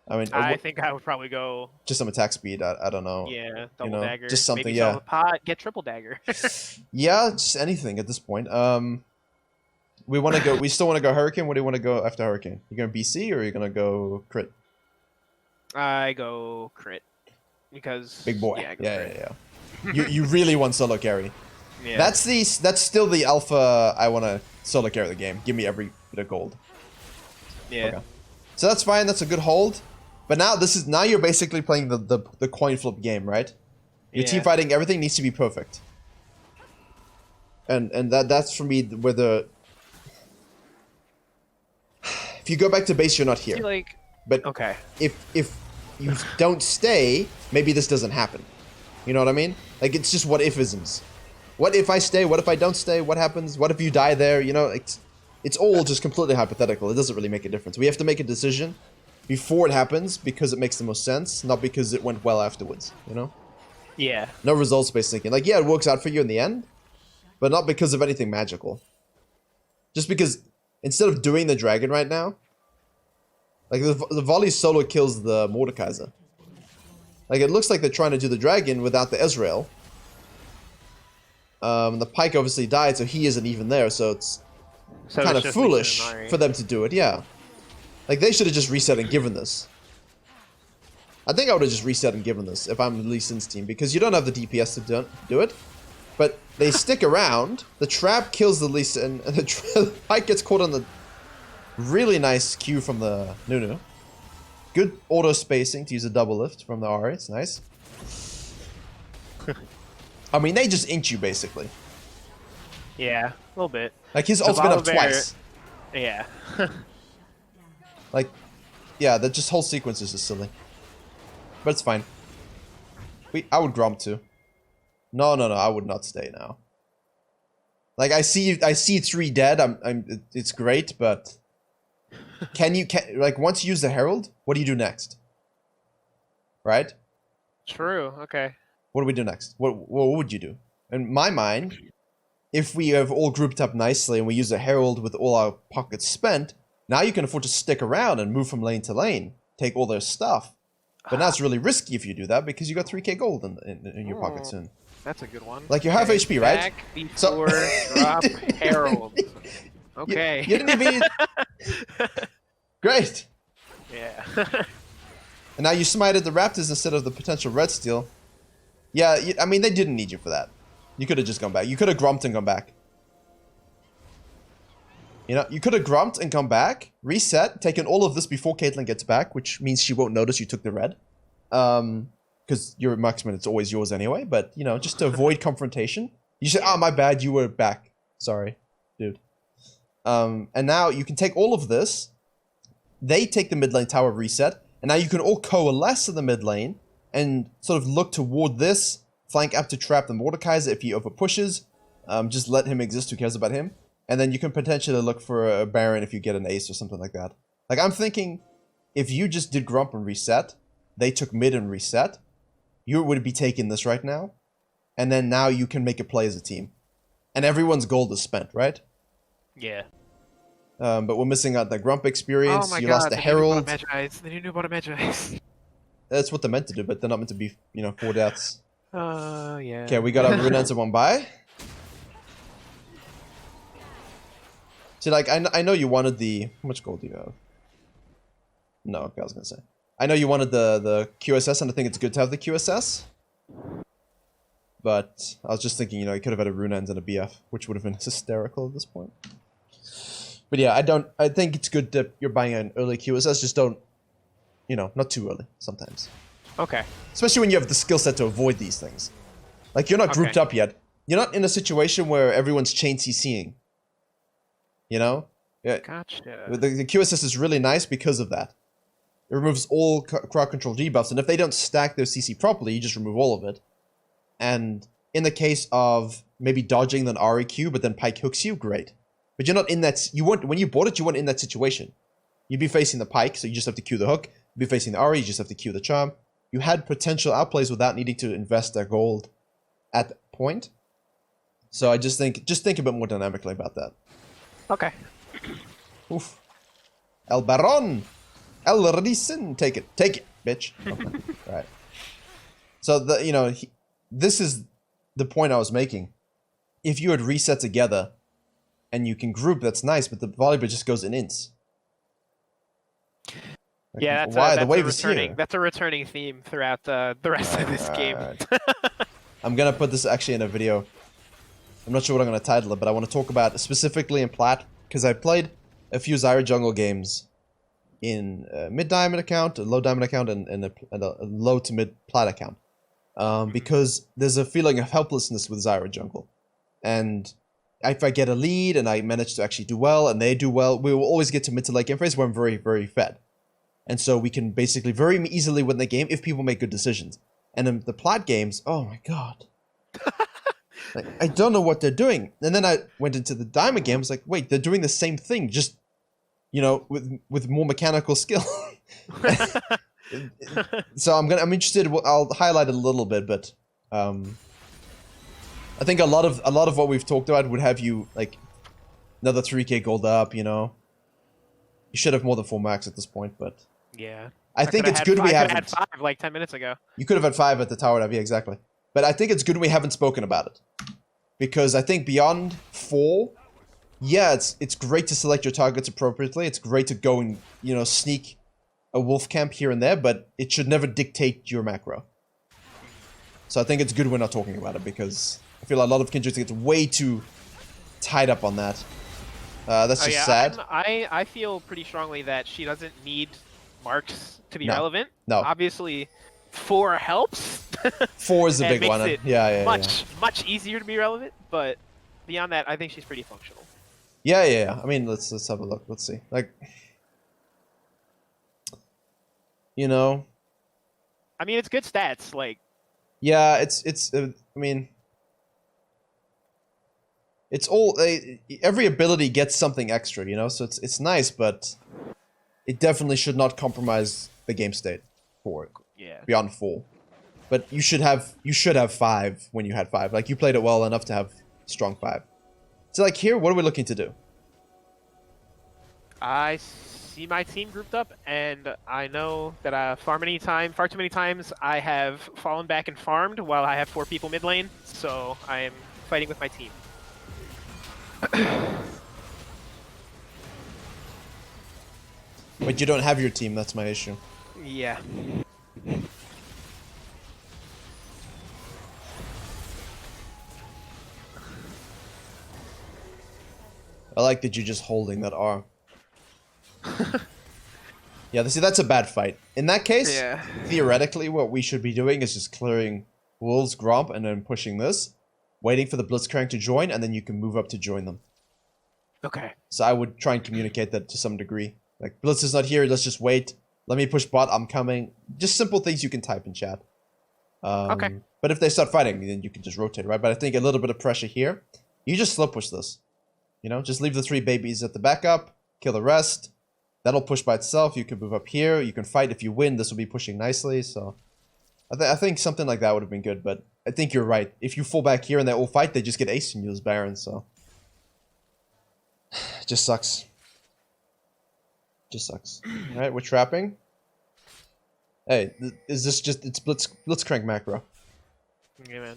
I mean, I think I would probably go just some attack speed. I don't know. Yeah, double dagger. Just something. Maybe yeah. sell the pot, get triple dagger. Yeah, just anything at this point. We want to go. We still want to go Hurricane. What do you want to go after Hurricane? You going BC or are you gonna go crit? I go crit because big boy. Yeah, yeah. You really want solo carry. Yeah. That's still the alpha. I want to solo carry the game. Give me every bit of gold. Yeah. Okay. So that's fine. That's a good hold. But now you're basically playing the coin flip game, right? Your team fighting, everything needs to be perfect. And that's for me where the if you go back to base, you're not here. Like, but okay. If you don't stay, maybe this doesn't happen. You know what I mean? Like it's just what if-isms. What if I stay? What if I don't stay? What happens? What if you die there? You know, it's all just completely hypothetical. It doesn't really make a difference. We have to make a decision before it happens because it makes the most sense, not because it went well afterwards, you know? Yeah. No results-based thinking. Like, yeah, it works out for you in the end, but not because of anything magical. Just because instead of doing the dragon right now, like the volley solo kills the Mordekaiser. Like, it looks like they're trying to do the dragon without the Ezreal. The Pike obviously died, so he isn't even there, so it's kind of foolish for them to do it, yeah. Like, they should have just reset and given this. I think I would have just reset and given this if I'm Lee Sin's team, because you don't have the DPS to do it. But they stick around, the trap kills the Lee Sin, and the Pike gets caught on the really nice Q from the Nunu. Good auto spacing to use a double lift from the Ahri, it's nice. I mean, they just inked you, basically. Yeah, a little bit. Like, his ult's been up twice. Yeah. Like, yeah, that just whole sequence is just silly. But it's fine. I would Gromp too. No, I would not stay now. Like, I see 3 dead, it's great, but... like, once you use the Herald, what do you do next? Right? True, okay. What do we do next? What would you do? In my mind, if we have all grouped up nicely and we use a Herald with all our pockets spent, now you can afford to stick around and move from lane to lane. Take all their stuff. But now it's really risky if you do that because you got 3k gold in your pocket soon. That's a good one. Like, you're half HP, right? Back before drop Herald. Okay. You didn't even... Great. Yeah. And now you smited the Raptors instead of the potential red steal. Yeah, I mean, they didn't need you for that. You could have just gone back. You could have grumped and gone back. You know, you could have grumped and come back, reset, taken all of this before Caitlyn gets back, which means she won't notice you took the red. Because your marksman, it's always yours anyway, but, you know, just to avoid confrontation. You say, oh, my bad, you were back. Sorry, dude. And now you can take all of this, they take the mid lane tower reset, and now you can all coalesce in the mid lane and sort of look toward this, flank up to trap the Mordekaiser if he over pushes. Just let him exist, who cares about him? And then you can potentially look for a Baron if you get an ace or something like that. Like, I'm thinking, if you just did Grump and reset, they took mid and reset, you would be taking this right now, and then now you can make a play as a team. And everyone's gold is spent, right? Yeah. But we're missing out the Grump experience. Oh my you God, lost the Herald. They knew about a Magize. That's what they're meant to do, but they're not meant to be, 4 deaths. Yeah. Okay, we got our Rune Answer 1 by. See, like, I know you wanted the... How much gold do you have? No, okay, I was gonna say. I know you wanted the QSS, and I think it's good to have the QSS. But I was just thinking, you could have had a Rune End and a BF, which would have been hysterical at this point. But yeah, I think it's good that you're buying an early QSS, just don't, not too early, sometimes. Okay. Especially when you have the skill set to avoid these things. Like, you're not grouped up yet. You're not in a situation where everyone's chain CCing. Yeah. Gotcha. The QSS is really nice because of that. It removes all crowd control debuffs, and if they don't stack their CC properly, you just remove all of it. And in the case of maybe dodging an REQ, but then Pike hooks you, great. But you're not in that... When you bought it, you weren't in that situation. You'd be facing the Pike, so you just have to Q the hook. You'd be facing the RE, you just have to Q the charm. You had potential outplays without needing to invest their gold at that point. So I just think a bit more dynamically about that. Okay. Oof. El Baron! El Ricin! Take it, bitch. Okay. Alright. So, this is the point I was making. If you had reset together, and you can group, that's nice, but the volleyball just goes in ints. Like, yeah, that's a returning theme throughout the rest of this game. I'm gonna put this actually in a video. I'm not sure what I'm gonna title it, but I want to talk about specifically in Plat, because I played a few Zyra jungle games in a mid-diamond account, a low-diamond account, and a low to mid-plat account. Because there's a feeling of helplessness with Zyra jungle. And if I get a lead and I manage to actually do well and they do well, we will always get to mid to late game phase where I'm very, very fed. And so we can basically very easily win the game if people make good decisions. And in the Plat games, oh my god. I don't know what they're doing. And then I went into the Diamond game, I was like, wait, they're doing the same thing, just, with more mechanical skill. So I'm interested, I'll highlight it a little bit, but I think a lot of what we've talked about would have you like another 3k gold up, You should have more than 4 max at this point, but yeah. I think it's good we haven't. Had 5 like 10 minutes ago. You could have had 5 at the tower dive, yeah, exactly. But I think it's good we haven't spoken about it. Because I think beyond 4, yeah, it's great to select your targets appropriately. It's great to go and, sneak a wolf camp here and there, but it should never dictate your macro. So I think it's good we're not talking about it, because I feel a lot of Kindreds get way too tied up on that. That's just sad. I feel pretty strongly that she doesn't need marks to be relevant. No. Obviously, 4 helps. 4 is a big one. Yeah. Much easier to be relevant, but beyond that, I think she's pretty functional. Yeah. I mean, let's have a look. Let's see. Like, I mean, it's good stats. Like, yeah, I mean, it's all every ability gets something extra, So it's nice, but it definitely should not compromise the game state for it. Yeah. Beyond 4, but you should have 5 when you had 5. Like, you played it well enough to have strong 5. So like here, what are we looking to do? I see my team grouped up, and I know that far too many times I have fallen back and farmed while I have 4 people mid lane, so I am fighting with my team. But you don't have your team, that's my issue. Yeah. I like that you're just holding that R. Yeah, see, that's a bad fight. In that case, theoretically, what we should be doing is just clearing Wolves, Gromp, and then pushing this, waiting for the Blitzcrank to join, and then you can move up to join them. Okay. So I would try and communicate that to some degree. Like, Blitz is not here, let's just wait. Let me push bot, I'm coming. Just simple things you can type in chat. Okay. But if they start fighting, then you can just rotate, right? But I think a little bit of pressure here. You just slow push this. Just leave the 3 babies at the backup, kill the rest. That'll push by itself. You can move up here. You can fight. If you win, this will be pushing nicely. So I think something like that would have been good. But I think you're right. If you fall back here and they all fight, they just get ace and use Baron. So it just sucks. Just sucks. All right, we're trapping. Hey, is this just... It's Blitzcrank macro. Yeah, man.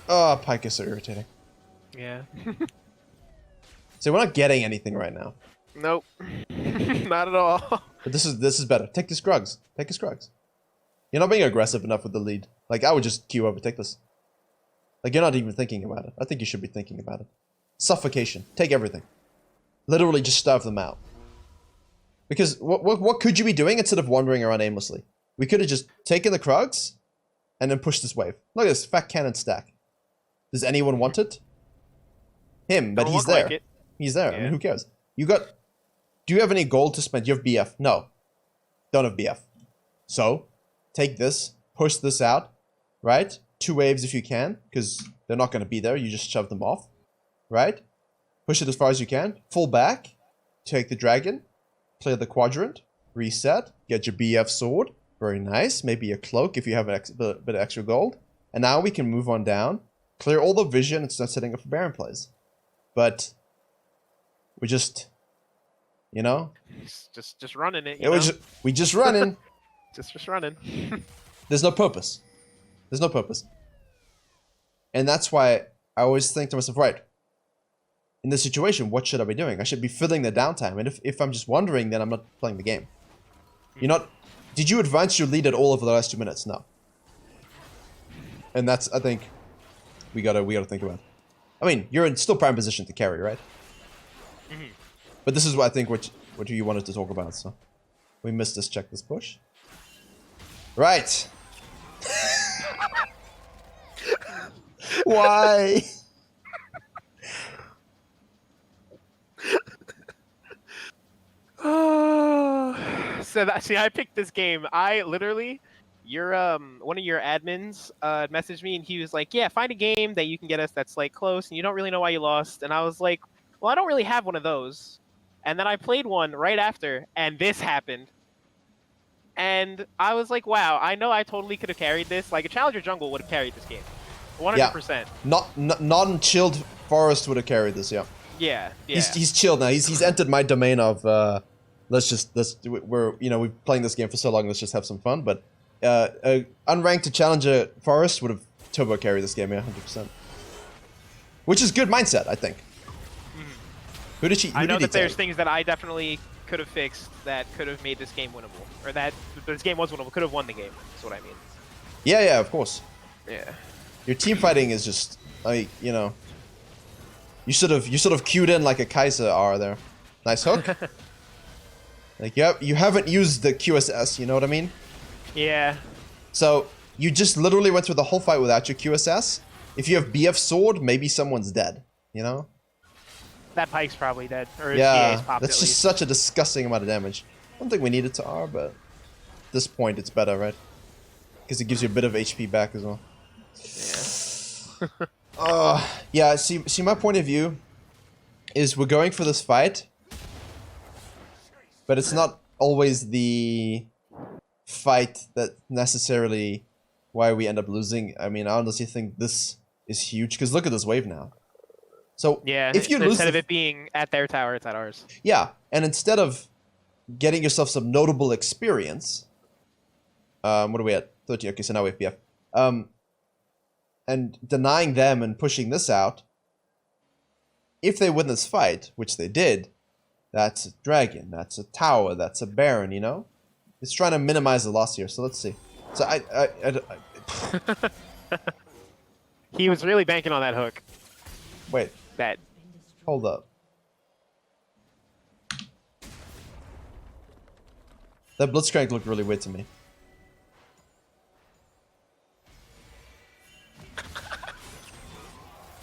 Oh, Pyke is so irritating. Yeah. So we're not getting anything right now. Nope. Not at all. But this is better. Take the Scrugs. Take the Scrugs. You're not being aggressive enough with the lead. Like, I would just queue over, take this. Like, you're not even thinking about it. I think you should be thinking about it. Suffocation. Take everything. Literally just starve them out. Because what could you be doing instead of wandering around aimlessly? We could have just taken the Krugs and then pushed this wave. Look at this fat cannon stack. Does anyone want it? Him, but he's there. Like he's there. Yeah. I mean, who cares? Do you have any gold to spend? You have BF. No. Don't have BF. So, take this, push this out, right? 2 waves if you can, because they're not going to be there. You just shove them off, right? Push it as far as you can. Full back. Take the dragon. Clear the quadrant. Reset. Get your BF sword. Very nice. Maybe a cloak if you have a bit of extra gold. And now we can move on down, clear all the vision, and start setting up for Baron plays. But we just, you know, just running it. We just running. just running. There's no purpose. There's no purpose. And that's why I always think to myself, right, in this situation, what should I be doing? I should be filling the downtime. And if I'm just wandering, then I'm not playing the game. You're not... Did you advance your lead at all over the last 2 minutes? No. And that's, I think, we gotta think about. I mean, you're in still prime position to carry, right? Mm-hmm. But this is what I think what you wanted to talk about, so... We missed this check, this push. Right! Why? See, I picked this game. I literally, one of your admins messaged me and he was like, "Yeah, find a game that you can get us that's like close and you don't really know why you lost." And I was like, "Well, I don't really have one of those." And then I played one right after, and this happened. And I was like, "Wow, I know I totally could have carried this. Like a Challenger jungle would have carried this game, 100%." Yeah. Non-chilled Forest would have carried this. Yeah. Yeah. He's chilled now. He's entered my domain of we're playing this game for so long. Let's just have some fun. But unranked to Challenger Forest would have turbo carried this game. Yeah, 100%. Which is good mindset, I think. Mm-hmm. Who did she? I know that there's things that I definitely could have fixed that could have made this game winnable, or that this game was winnable, could have won the game. That's what I mean. Yeah, of course. Yeah. Your team fighting is just like, you know. You sort of queued in like a Kaiser R there. Nice hook. Like you haven't used the QSS, you know what I mean? Yeah. So you just literally went through the whole fight without your QSS. If you have BF sword, maybe someone's dead. You know? That Pike's probably dead. Or yeah, popped that's just such a disgusting amount of damage. I don't think we need it to R, but at this point it's better, right? Because it gives you a bit of HP back as well. Yeah. Yeah, see my point of view is we're going for this fight, but it's not always the fight that necessarily why we end up losing. I mean, I honestly think this is huge, because look at this wave now. So yeah, if you instead of it being at their tower, it's at ours. Yeah, and instead of getting yourself some notable experience, what are we at? 30. Okay, so now we have BF. And denying them and pushing this out, if they win this fight, which they did, that's a dragon, that's a tower, that's a baron, you know? It's trying to minimize the loss here, so let's see. So I He was really banking on that hook. Wait. That. Hold up. That Blitzcrank looked really weird to me.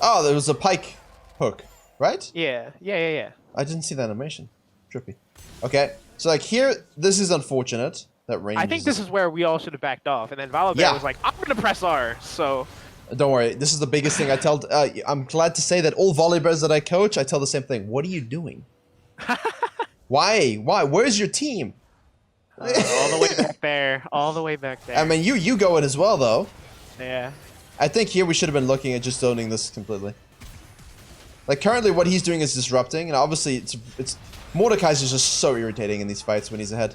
Oh, there was a pike hook, right? Yeah. I didn't see the animation. Trippy. Okay, so like here, this is unfortunate. That range. I think this is where we all should have backed off, and then Volibear was like, "I'm gonna press R." So. Don't worry. This is the biggest thing I tell. I'm glad to say that all volleybears that I coach, I tell the same thing. What are you doing? Why? Where's your team? All the way back there. All the way back there. I mean, you go in as well, though. Yeah. I think here we should have been looking at just zoning this completely. Like currently, what he's doing is disrupting, and obviously, it's Mordekaiser's is just so irritating in these fights when he's ahead.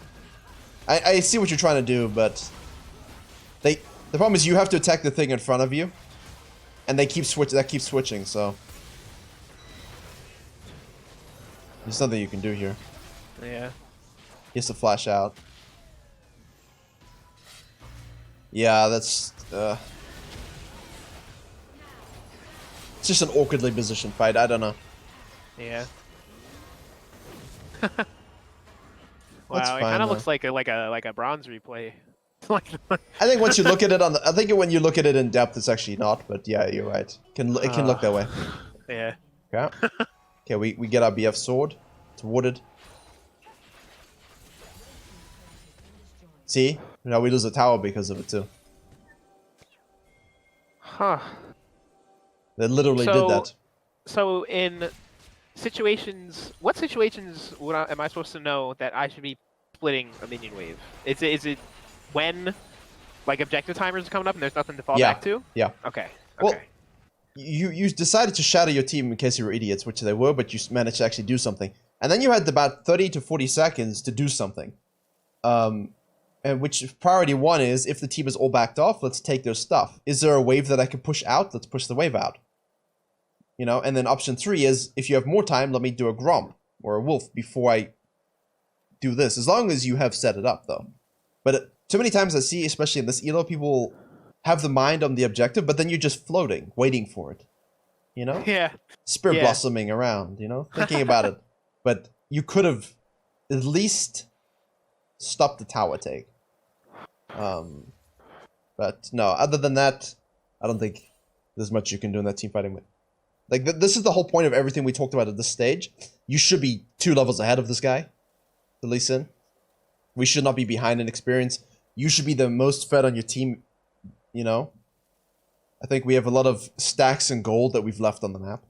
I see what you're trying to do, but the problem is you have to attack the thing in front of you, and they keep switching. So there's nothing you can do here. Yeah. He has to flash out. Yeah, that's it's just an awkwardly positioned fight. I don't know. Yeah. Wow, it kind of looks like a bronze replay. I think once you look at it I think when you look at it in depth, it's actually not. But yeah, you're right. It can look that way. Yeah. Okay. Okay, we get our BF sword. It's wooded. See? Now we lose a tower because of it too. Huh. They literally did that. So in situations, what situations am I supposed to know that I should be splitting a minion wave? Is it when Like objective timers are coming up and there's nothing to fall Yeah. back to? Yeah. Okay. Well, Okay. you decided to shatter your team in case you were idiots, which they were, but you managed to actually do something. And then you had about 30 to 40 seconds to do something. And which priority 1 is, if the team is all backed off, let's take their stuff. Is there a wave that I can push out? Let's push the wave out. You know, and then option 3 is, if you have more time, let me do a Grom or a Wolf before I do this. As long as you have set it up, though. But too many times I see, especially in this elo, people have the mind on the objective, but then you're just floating, waiting for it. You know? Yeah. Spirit blossoming around, you know? Thinking about it. But you could have at least stopped the tower take. But no, other than that, I don't think there's much you can do in that team fighting. Like, this is the whole point of everything we talked about at this stage. You should be 2 levels ahead of this guy, the Lee Sin. We should not be behind in experience. You should be the most fed on your team, you know? I think we have a lot of stacks and gold that we've left on the map.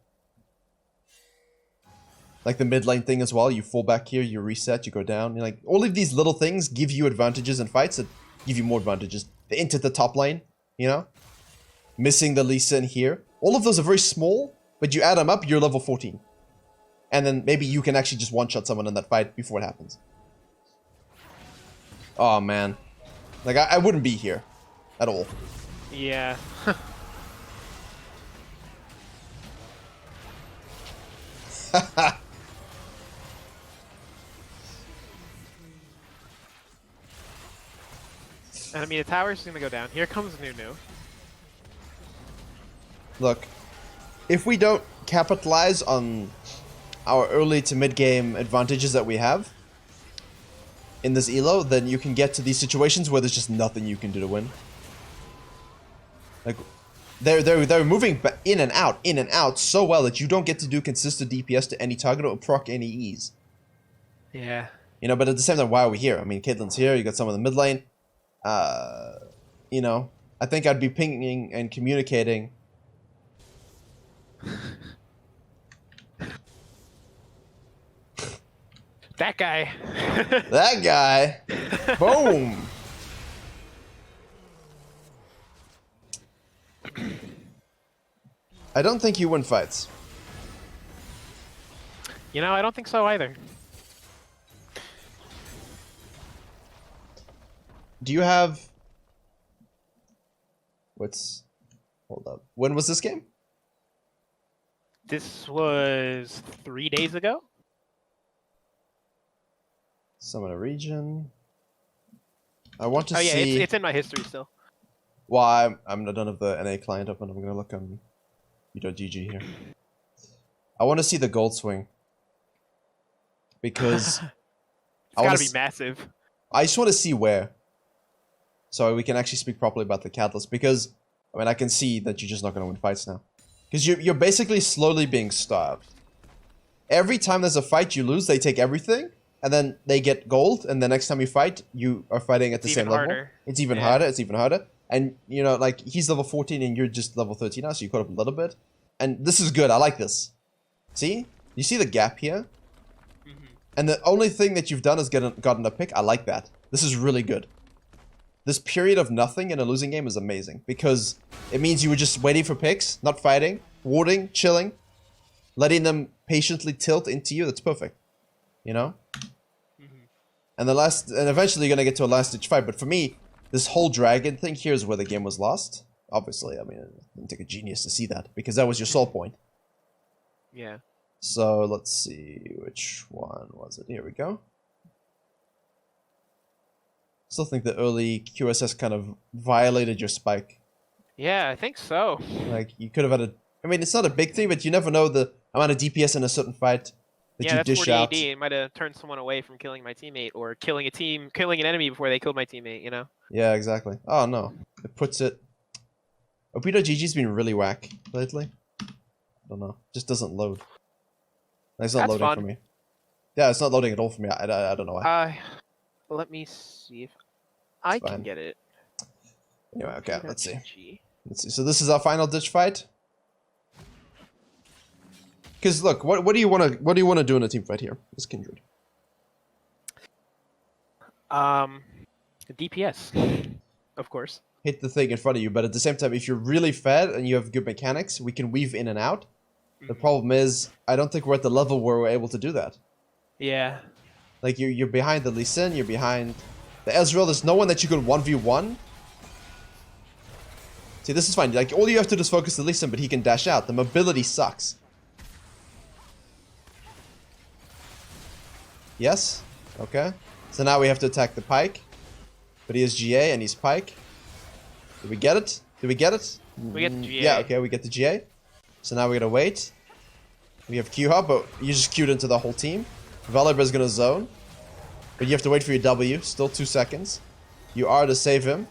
Like the mid lane thing as well. You fall back here, you reset, you go down. Like, all of these little things give you advantages in fights that give you more advantages. The int at the top lane, you know? Missing the Lee Sin here. All of those are very small, but you add them up, you're level 14. And then maybe you can actually just one-shot someone in that fight before it happens. Oh, man. Like, I wouldn't be here. At all. Yeah. And I mean, the tower's gonna go down. Here comes Nunu. Look, if we don't capitalize on our early to mid game advantages that we have in this elo, then you can get to these situations where there's just nothing you can do to win. Like, they're moving in and out so well that you don't get to do consistent DPS to any target or proc any E's. Yeah. You know, but at the same time, why are we here? I mean, Caitlyn's here, you got someone in the mid lane. You know, I think I'd be pinging and communicating. That guy. That guy. Boom. I don't think you win fights. You know, I don't think so either. Do you have... Hold up. When was this game? This was 3 days ago. Summon a region. I want to see... Oh yeah, see... it's in my history still. Well, I'm not done with the NA client up, and I'm gonna look on u.gg here. I want to see the gold swing. Because... It's gotta be massive. I just want to see where. So we can actually speak properly about the catalyst. Because, I mean, I can see that you're just not gonna win fights now. Because you're basically slowly being starved. Every time there's a fight you lose, they take everything. And then they get gold, and the next time you fight, you are fighting at the same level. It's even harder, it's even harder. And, you know, like, he's level 14 and you're just level 13 now, so you caught up a little bit. And this is good, I like this. See? You see the gap here? Mm-hmm. And the only thing that you've done is gotten a pick. I like that. This is really good. This period of nothing in a losing game is amazing. Because it means you were just waiting for picks, not fighting, warding, chilling, letting them patiently tilt into you. That's perfect. You know? And eventually you're gonna get to a last ditch fight. But for me, this whole dragon thing here is where the game was lost. Obviously, I mean, it didn't take a genius to see that because that was your soul point. Yeah. So let's see, which one was it? Here we go. Still think the early QSS kind of violated your spike. Yeah, I think so. Like, you could have had I mean, it's not a big thing, but you never know the amount of DPS in a certain fight. Yeah, that's 40 AD. It might have turned someone away from killing my teammate or killing an enemy before they killed my teammate, you know? Yeah, exactly. Oh, no. It puts it... OP.GG's been really whack lately. I don't know. Just doesn't load. It's not loading for me. Yeah, it's not loading at all for me. I don't know why. Let me see if I can get it. Anyway, okay, let's see. Let's see. So this is our final ditch fight. Because look, what do you want to do in a team fight here? It's Kindred. DPS. Of course. Hit the thing in front of you. But at the same time, if you're really fed and you have good mechanics, we can weave in and out. The problem is, I don't think we're at the level where we're able to do that. Yeah. Like, you're behind the Lee Sin, you're behind the Ezreal. There's no one that you could 1v1. See, this is fine. Like, all you have to do is focus the Lee Sin, but he can dash out. The mobility sucks. Yes? Okay. So now we have to attack the Pyke. But he has GA and he's Pyke. Did we get it? Did we get it? We get the GA. Yeah, okay, we get the GA. So now we gotta wait. We have Q-Hub, but you just queued into the whole team. Valibra's gonna zone. But you have to wait for your W. Still 2 seconds. You are to save him.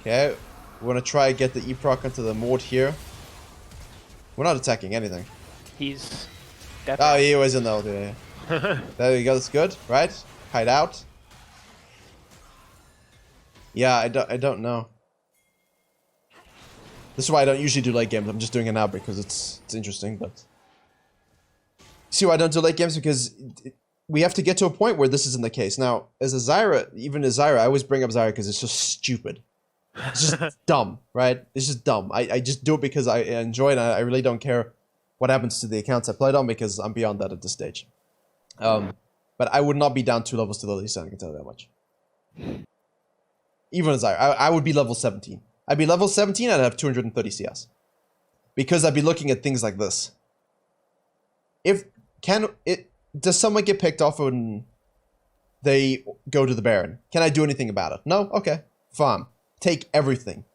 Okay. We're gonna try and get the E-proc into the Mord here. We're not attacking anything. He's... Oh, he was in the ult, yeah. There you go, that's good, right? Hide out. Yeah, I don't know. This is why I don't usually do late games. I'm just doing it now because it's interesting, but... See why I don't do late games? Because we have to get to a point where this isn't the case. Now, as a Zyra, even as Zyra, I always bring up Zyra because it's just stupid. It's just dumb, right? It's just dumb. I just do it because I enjoy it, and I really don't care what happens to the accounts I played on because I'm beyond that at this stage. But I would not be down 2 levels to the Lee Sin, I can tell you that much. Even as I would be level 17. I'd be level 17 and I'd have 230 CS. Because I'd be looking at things like this. Does someone get picked off when they go to the Baron? Can I do anything about it? No? Okay. Fine. Take everything.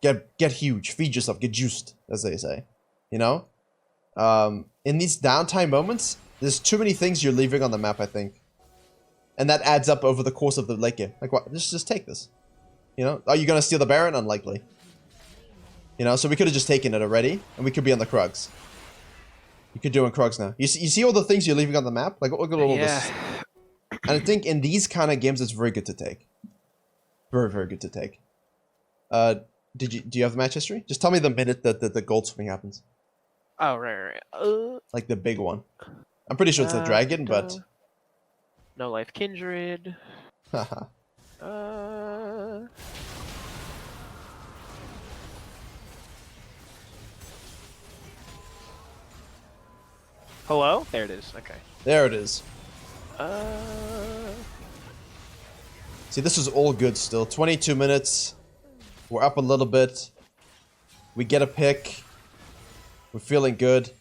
Get huge. Feed yourself. Get juiced, as they say. You know? In these downtime moments, there's too many things you're leaving on the map, I think. And that adds up over the course of the late game. Like, what? Just take this. You know? Are you going to steal the Baron? Unlikely. You know? So we could have just taken it already, and we could be on the Krugs. You could do on Krugs now. You see all the things you're leaving on the map? Like, look at all this. And I think in these kind of games, it's very good to take. Very, very good to take. Do you have the match history? Just tell me the minute that the gold swing happens. Oh, right. Like the big one. I'm pretty sure it's the dragon, but... No Life Kindred. Haha. Hello? There it is. Okay. There it is. See, this is all good still. 22 minutes. We're up a little bit. We get a pick. We're feeling good.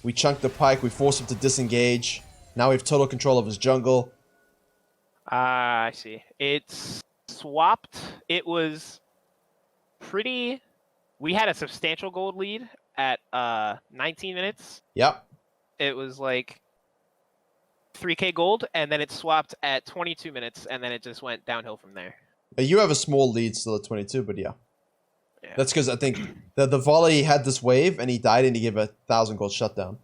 We chunk the Pyke. We force him to disengage. Now we have total control of his jungle. I see. It's swapped. It was pretty... We had a substantial gold lead at 19 minutes. Yep. It was like 3k gold, and then it swapped at 22 minutes, and then it just went downhill from there. You have a small lead still at 22, but yeah. That's because I think the volley had this wave, and he died, and he gave a 1,000 gold shutdown.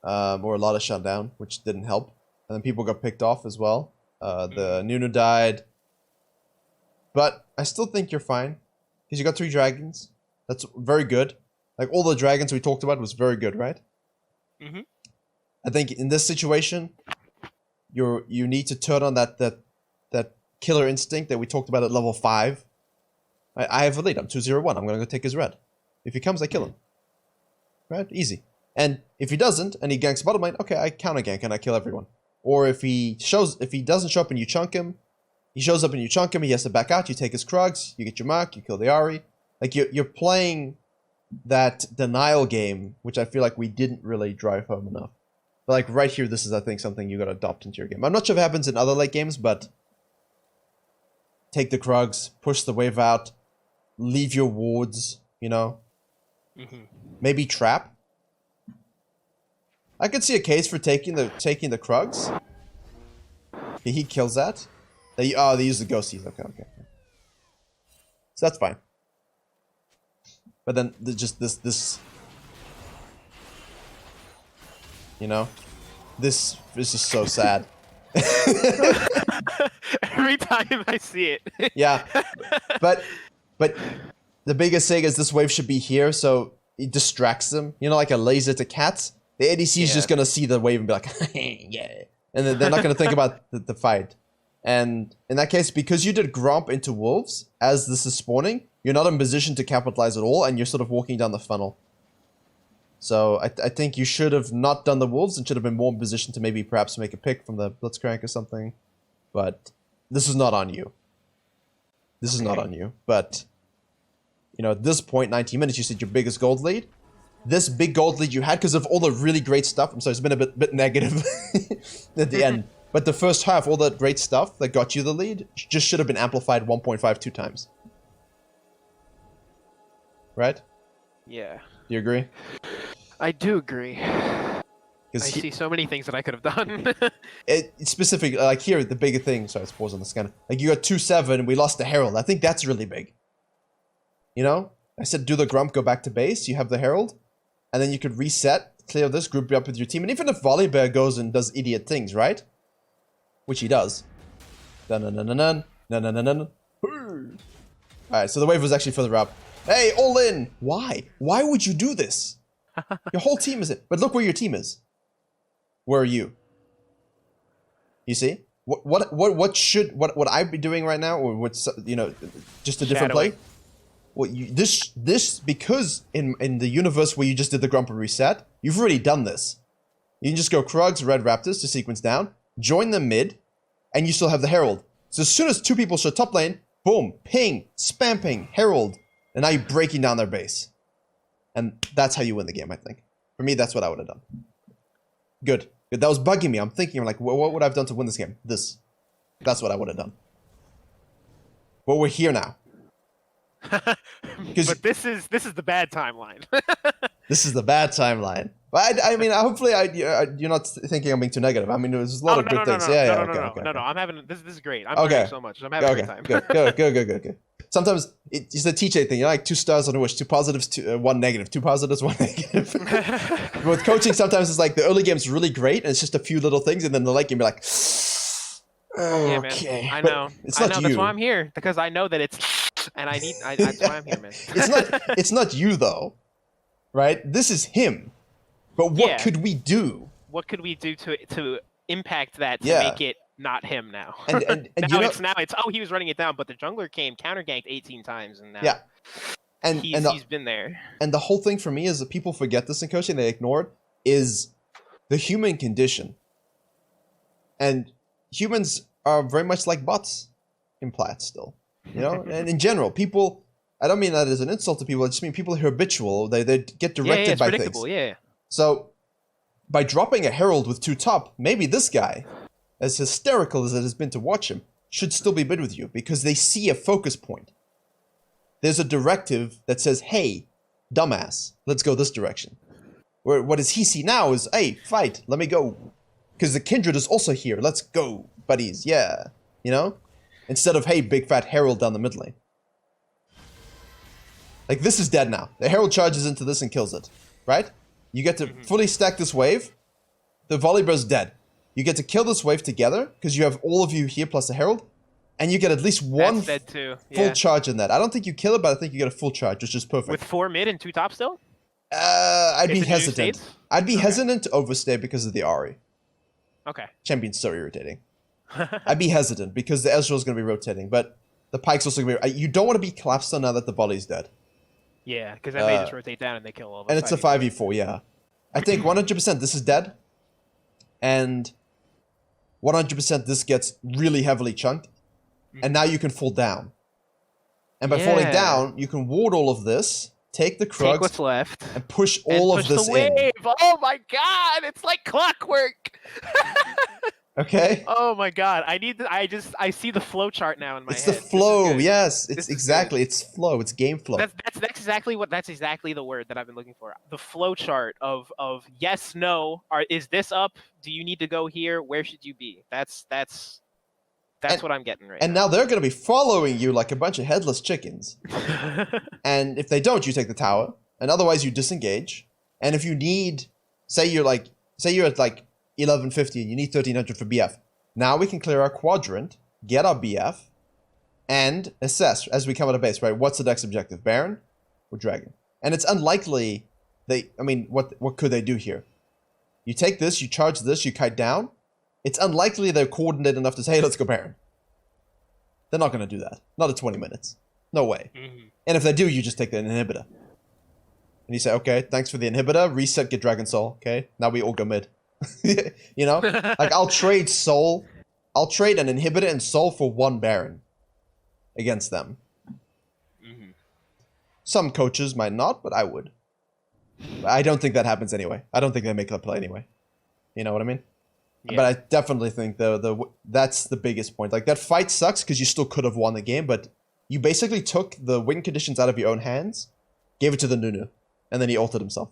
Or a lot of shutdown, which didn't help. And then people got picked off as well. The Nunu died. But I still think you're fine. Because you got 3 dragons. That's very good. Like, all the dragons we talked about was very good, right? Mm-hmm. I think in this situation, you need to turn on that killer instinct that we talked about at level 5. I have a lead. I'm 2-0-1. I'm going to go take his red. If he comes, I kill him. Right? Easy. And if he doesn't, and he ganks bottom lane, okay, I counter gank and I kill everyone. Or if he doesn't show up and you chunk him, he shows up and you chunk him, he has to back out, you take his Krugs, you get your mark, you kill the Ahri. Like, you're playing that denial game, which I feel like we didn't really drive home enough. But like right here, this is, I think, something you got to adopt into your game. I'm not sure if it happens in other late games, but take the Krugs, push the wave out, leave your wards, you know? Maybe trap. I could see a case for taking the Krugs. Okay, he kills that. They use the ghosties. Okay. So that's fine. But then just this, you know, this is just so sad. Every time I see it. Yeah, but the biggest thing is this wave should be here, so it distracts them. You know, like a laser to cats. The ADC is just gonna see the wave and be like, yeah, And they're not going to think about the fight. And in that case, because you did Gromp into Wolves as this is spawning, you're not in position to capitalize at all, and you're sort of walking down the funnel. So I think you should have not done the Wolves and should have been more in position to maybe perhaps make a pick from the Blitzcrank or something. But this is not on you. This is not on you. But, you know, at this point, 19 minutes, you said your biggest gold lead. This big gold lead you had because of all the really great stuff. I'm sorry, it's been a bit negative at the end. But the first half, all that great stuff that got you the lead just should have been amplified 1.52 times. Right? Yeah. Do you agree? I do agree. I see so many things that I could have done. It's specific, like here, the bigger thing. Sorry, let's pause on the scanner. Like you got 2-7 and we lost the Herald. I think that's really big. You know? I said do the Grump, go back to base. You have the Herald. And then you could reset, clear this, group you up with your team. And even if Volibear goes and does idiot things, right? Which he does. Dun-dun-dun-dun-dun. Dun-dun-dun-dun. Alright, so the wave was actually further up. Hey, all in! Why? Why would you do this? Your whole team is it. But look where your team is. Where are you? You see? What should I be doing right now? Or what's, you know, just a different play? Well, this because in the universe where you just did the Grump and reset, you've already done this. You can just go Krugs, Red Raptors to sequence down, join them mid, and you still have the Herald. So as soon as two people show top lane, boom, ping, spam ping, Herald, and now you're breaking down their base. And that's how you win the game, I think. For me, that's what I would have done. Good. That was bugging me. I'm thinking, I'm like, what would I have done to win this game? This. That's what I would have done. But we're here now. But this is the bad timeline. This is the bad timeline. But I mean, hopefully, you're not thinking I'm being too negative. I mean, there's a lot of good things. No. I'm having this is great. I'm learning so much. I'm having a great time. Good. Sometimes it's the teacher thing. You're like 2 stars on a wish, 2 positives, 1 negative, 2 positives, 1 negative. With coaching, sometimes it's like the early game's really great, and it's just a few little things, and then the late game, you're like, okay. Yeah, man. I know. It's not you. That's why I'm here, because I know that it's, and that's why I'm here, man. It's not you though, right? This is him. But what could we do? What could we do to impact that to make it not him now? And now it's he was running it down, but the jungler came counter ganked 18 times, and now he's been there. And the whole thing for me is that people forget this in coaching, they ignore it, is the human condition. And humans are very much like bots in Plat still, you know. And in general, people. I don't mean that as an insult to people. I just mean people are habitual. They get directed by things. Yeah. So, by dropping a Herald with 2 top, maybe this guy, as hysterical as it has been to watch him, should still be mid with you, because they see a focus point. There's a directive that says, hey, dumbass, let's go this direction. What does he see now is, hey, fight, let me go. Because the Kindred is also here, let's go, buddies, yeah. You know? Instead of, hey, big fat Herald down the mid lane. Like, this is dead now. The Herald charges into this and kills it, right? You get to fully stack this wave. The Volibear's dead. You get to kill this wave together, because you have all of you here plus the Herald, and you get at least one full charge in that. I don't think you kill it, but I think you get a full charge, which is perfect. With 4 mid and 2 top still? I'd be hesitant. I'd be hesitant to overstay because of the Ahri. Okay. Champion's so irritating. I'd be hesitant, because the Ezreal's going to be rotating, but the Pyke's also going to be... You don't want to be collapsed on now that the volley's dead. Yeah, because then they just rotate down and they kill all of us. And it's a 5v4, yeah. I think 100% this is dead. And 100% this gets really heavily chunked. And now you can fall down. And by falling down, you can ward all of this, take the Krugs, take what's left, and push all of this in. Oh my god, it's like clockwork! Okay. Oh my god, I see the flow chart now in my head. It's the flow, yes. It's exactly, it's flow, it's game flow. That's exactly the word that I've been looking for. The flow chart of yes, no, is this up? Do you need to go here? Where should you be? That's what I'm getting right now. And now they're going to be following you like a bunch of headless chickens. And if they don't, you take the tower, and otherwise you disengage. And if you need, say you're at like 1150 and you need 1300 for BF. Now we can clear our quadrant, get our BF, and assess as we come out of base, right? What's the next objective? Baron or Dragon? And it's unlikely what could they do here? You take this, you charge this, you kite down, it's unlikely they're coordinated enough to say, hey, let's go Baron. They're not going to do that. Not at 20 minutes. No way. Mm-hmm. And if they do, you just take the inhibitor. And you say, okay, thanks for the inhibitor. Reset, get Dragon Soul. Okay, now we all go mid. You know? Like, I'll trade Soul. I'll trade an inhibitor and Soul for one Baron against them. Mm-hmm. Some coaches might not, but I would. I don't think that happens anyway. I don't think they make that play anyway. You know what I mean? Yeah. But I definitely think that's the biggest point. Like, that fight sucks because you still could have won the game, but you basically took the win conditions out of your own hands, gave it to the Nunu, and then he ulted himself.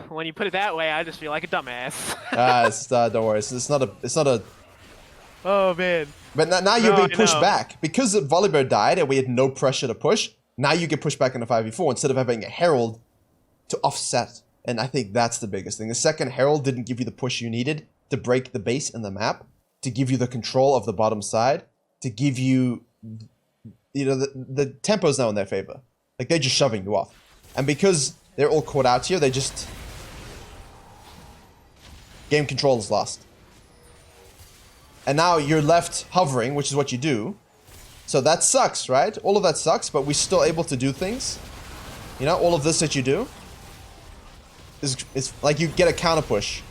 When you put it that way, I just feel like a dumbass. Don't worry. It's not a. Oh man. But now you're being pushed back because Volibear died and we had no pressure to push. Now you get pushed back in a 5v4 instead of having a Herald to offset. And I think that's the biggest thing. The second Herald didn't give you the push you needed to break the base in the map, to give you the control of the bottom side, to give you, the tempo's now in their favor. Like, they're just shoving you off. And because they're all caught out here, they just... Game control is lost. And now you're left hovering, which is what you do. So that sucks, right? All of that sucks, but we're still able to do things. You know, all of this that you do is like you get a counter push.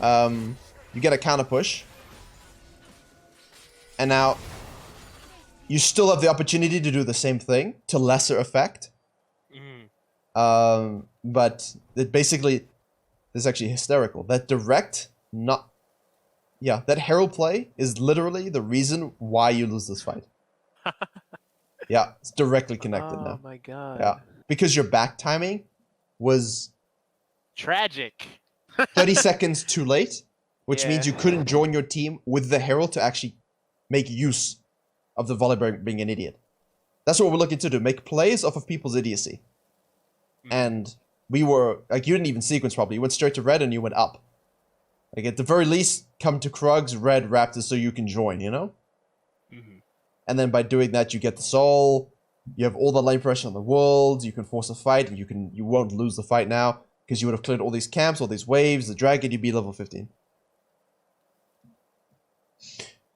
You get a counter push. And now you still have the opportunity to do the same thing to lesser effect. Mm-hmm. But it basically is actually hysterical. That direct, that Herald play is literally the reason why you lose this fight. Yeah, it's directly connected now. Oh my god. Yeah, because your back timing was tragic. 30 seconds too late, which means you couldn't join your team with the Herald to actually make use of the Volibear being an idiot. That's what we're looking to do, make plays off of people's idiocy. And we were, like, you didn't even sequence properly. You went straight to red and you went up. Like, at the very least, come to Krugs, red, Raptors, so you can join, you know? Mm-hmm. And then by doing that, you get the soul, you have all the lane pressure in the world, you can force a fight, and you won't lose the fight now, because you would have cleared all these camps, all these waves, the dragon, you'd be level 15.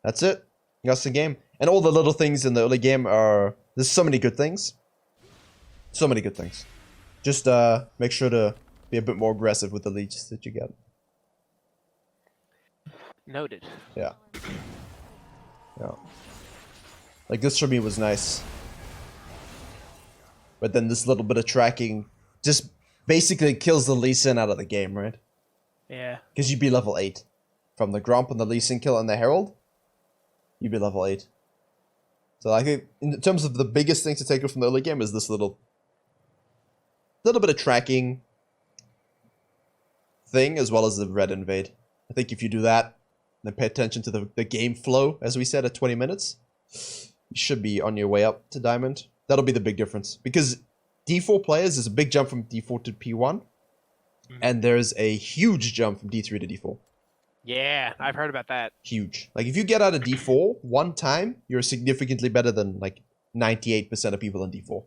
That's it. That's the game. And all the little things in the early game are... There's so many good things. So many good things. Just make sure to be a bit more aggressive with the leeches that you get. Noted. Yeah. Yeah. Like, this for me was nice. But then this little bit of tracking just basically kills the Lee Sin out of the game, right? Yeah. Because you'd be level 8. From the Gromp and the Lee Sin kill and the Herald, you'd be level 8. So I think, in terms of the biggest thing to take from the early game is this little bit of tracking thing, as well as the red invade. I think if you do that, then pay attention to the game flow, as we said, at 20 minutes, you should be on your way up to Diamond. That'll be the big difference. Because D4 players, there's a big jump from D4 to P1, and there's a huge jump from D3 to D4. Yeah, I've heard about that. Huge. Like, if you get out of D4 one time, you're significantly better than, like, 98% of people in D4.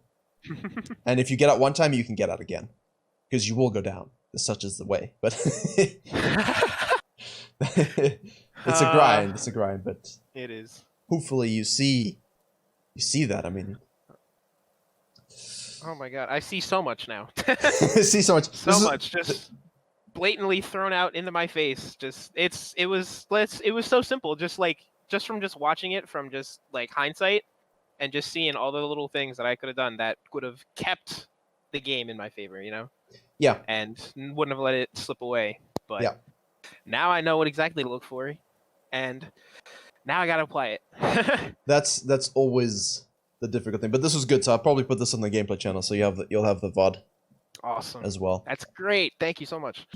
And if you get out one time, you can get out again. Because you will go down. Such is the way. But it's a grind. It's a grind, but it is. Hopefully you see that. I mean, oh my god, I see so much now. See so much. So much just blatantly thrown out into my face. Just it was so simple. Just from watching it from just like hindsight. And just seeing all the little things that I could have done that would have kept the game in my favor, you know? Yeah. And wouldn't have let it slip away. But now I know what exactly to look for, and now I gotta apply it. That's always the difficult thing. But this was good, so I'll probably put this on the gameplay channel, so you'll have the VOD. Awesome. As well. That's great. Thank you so much.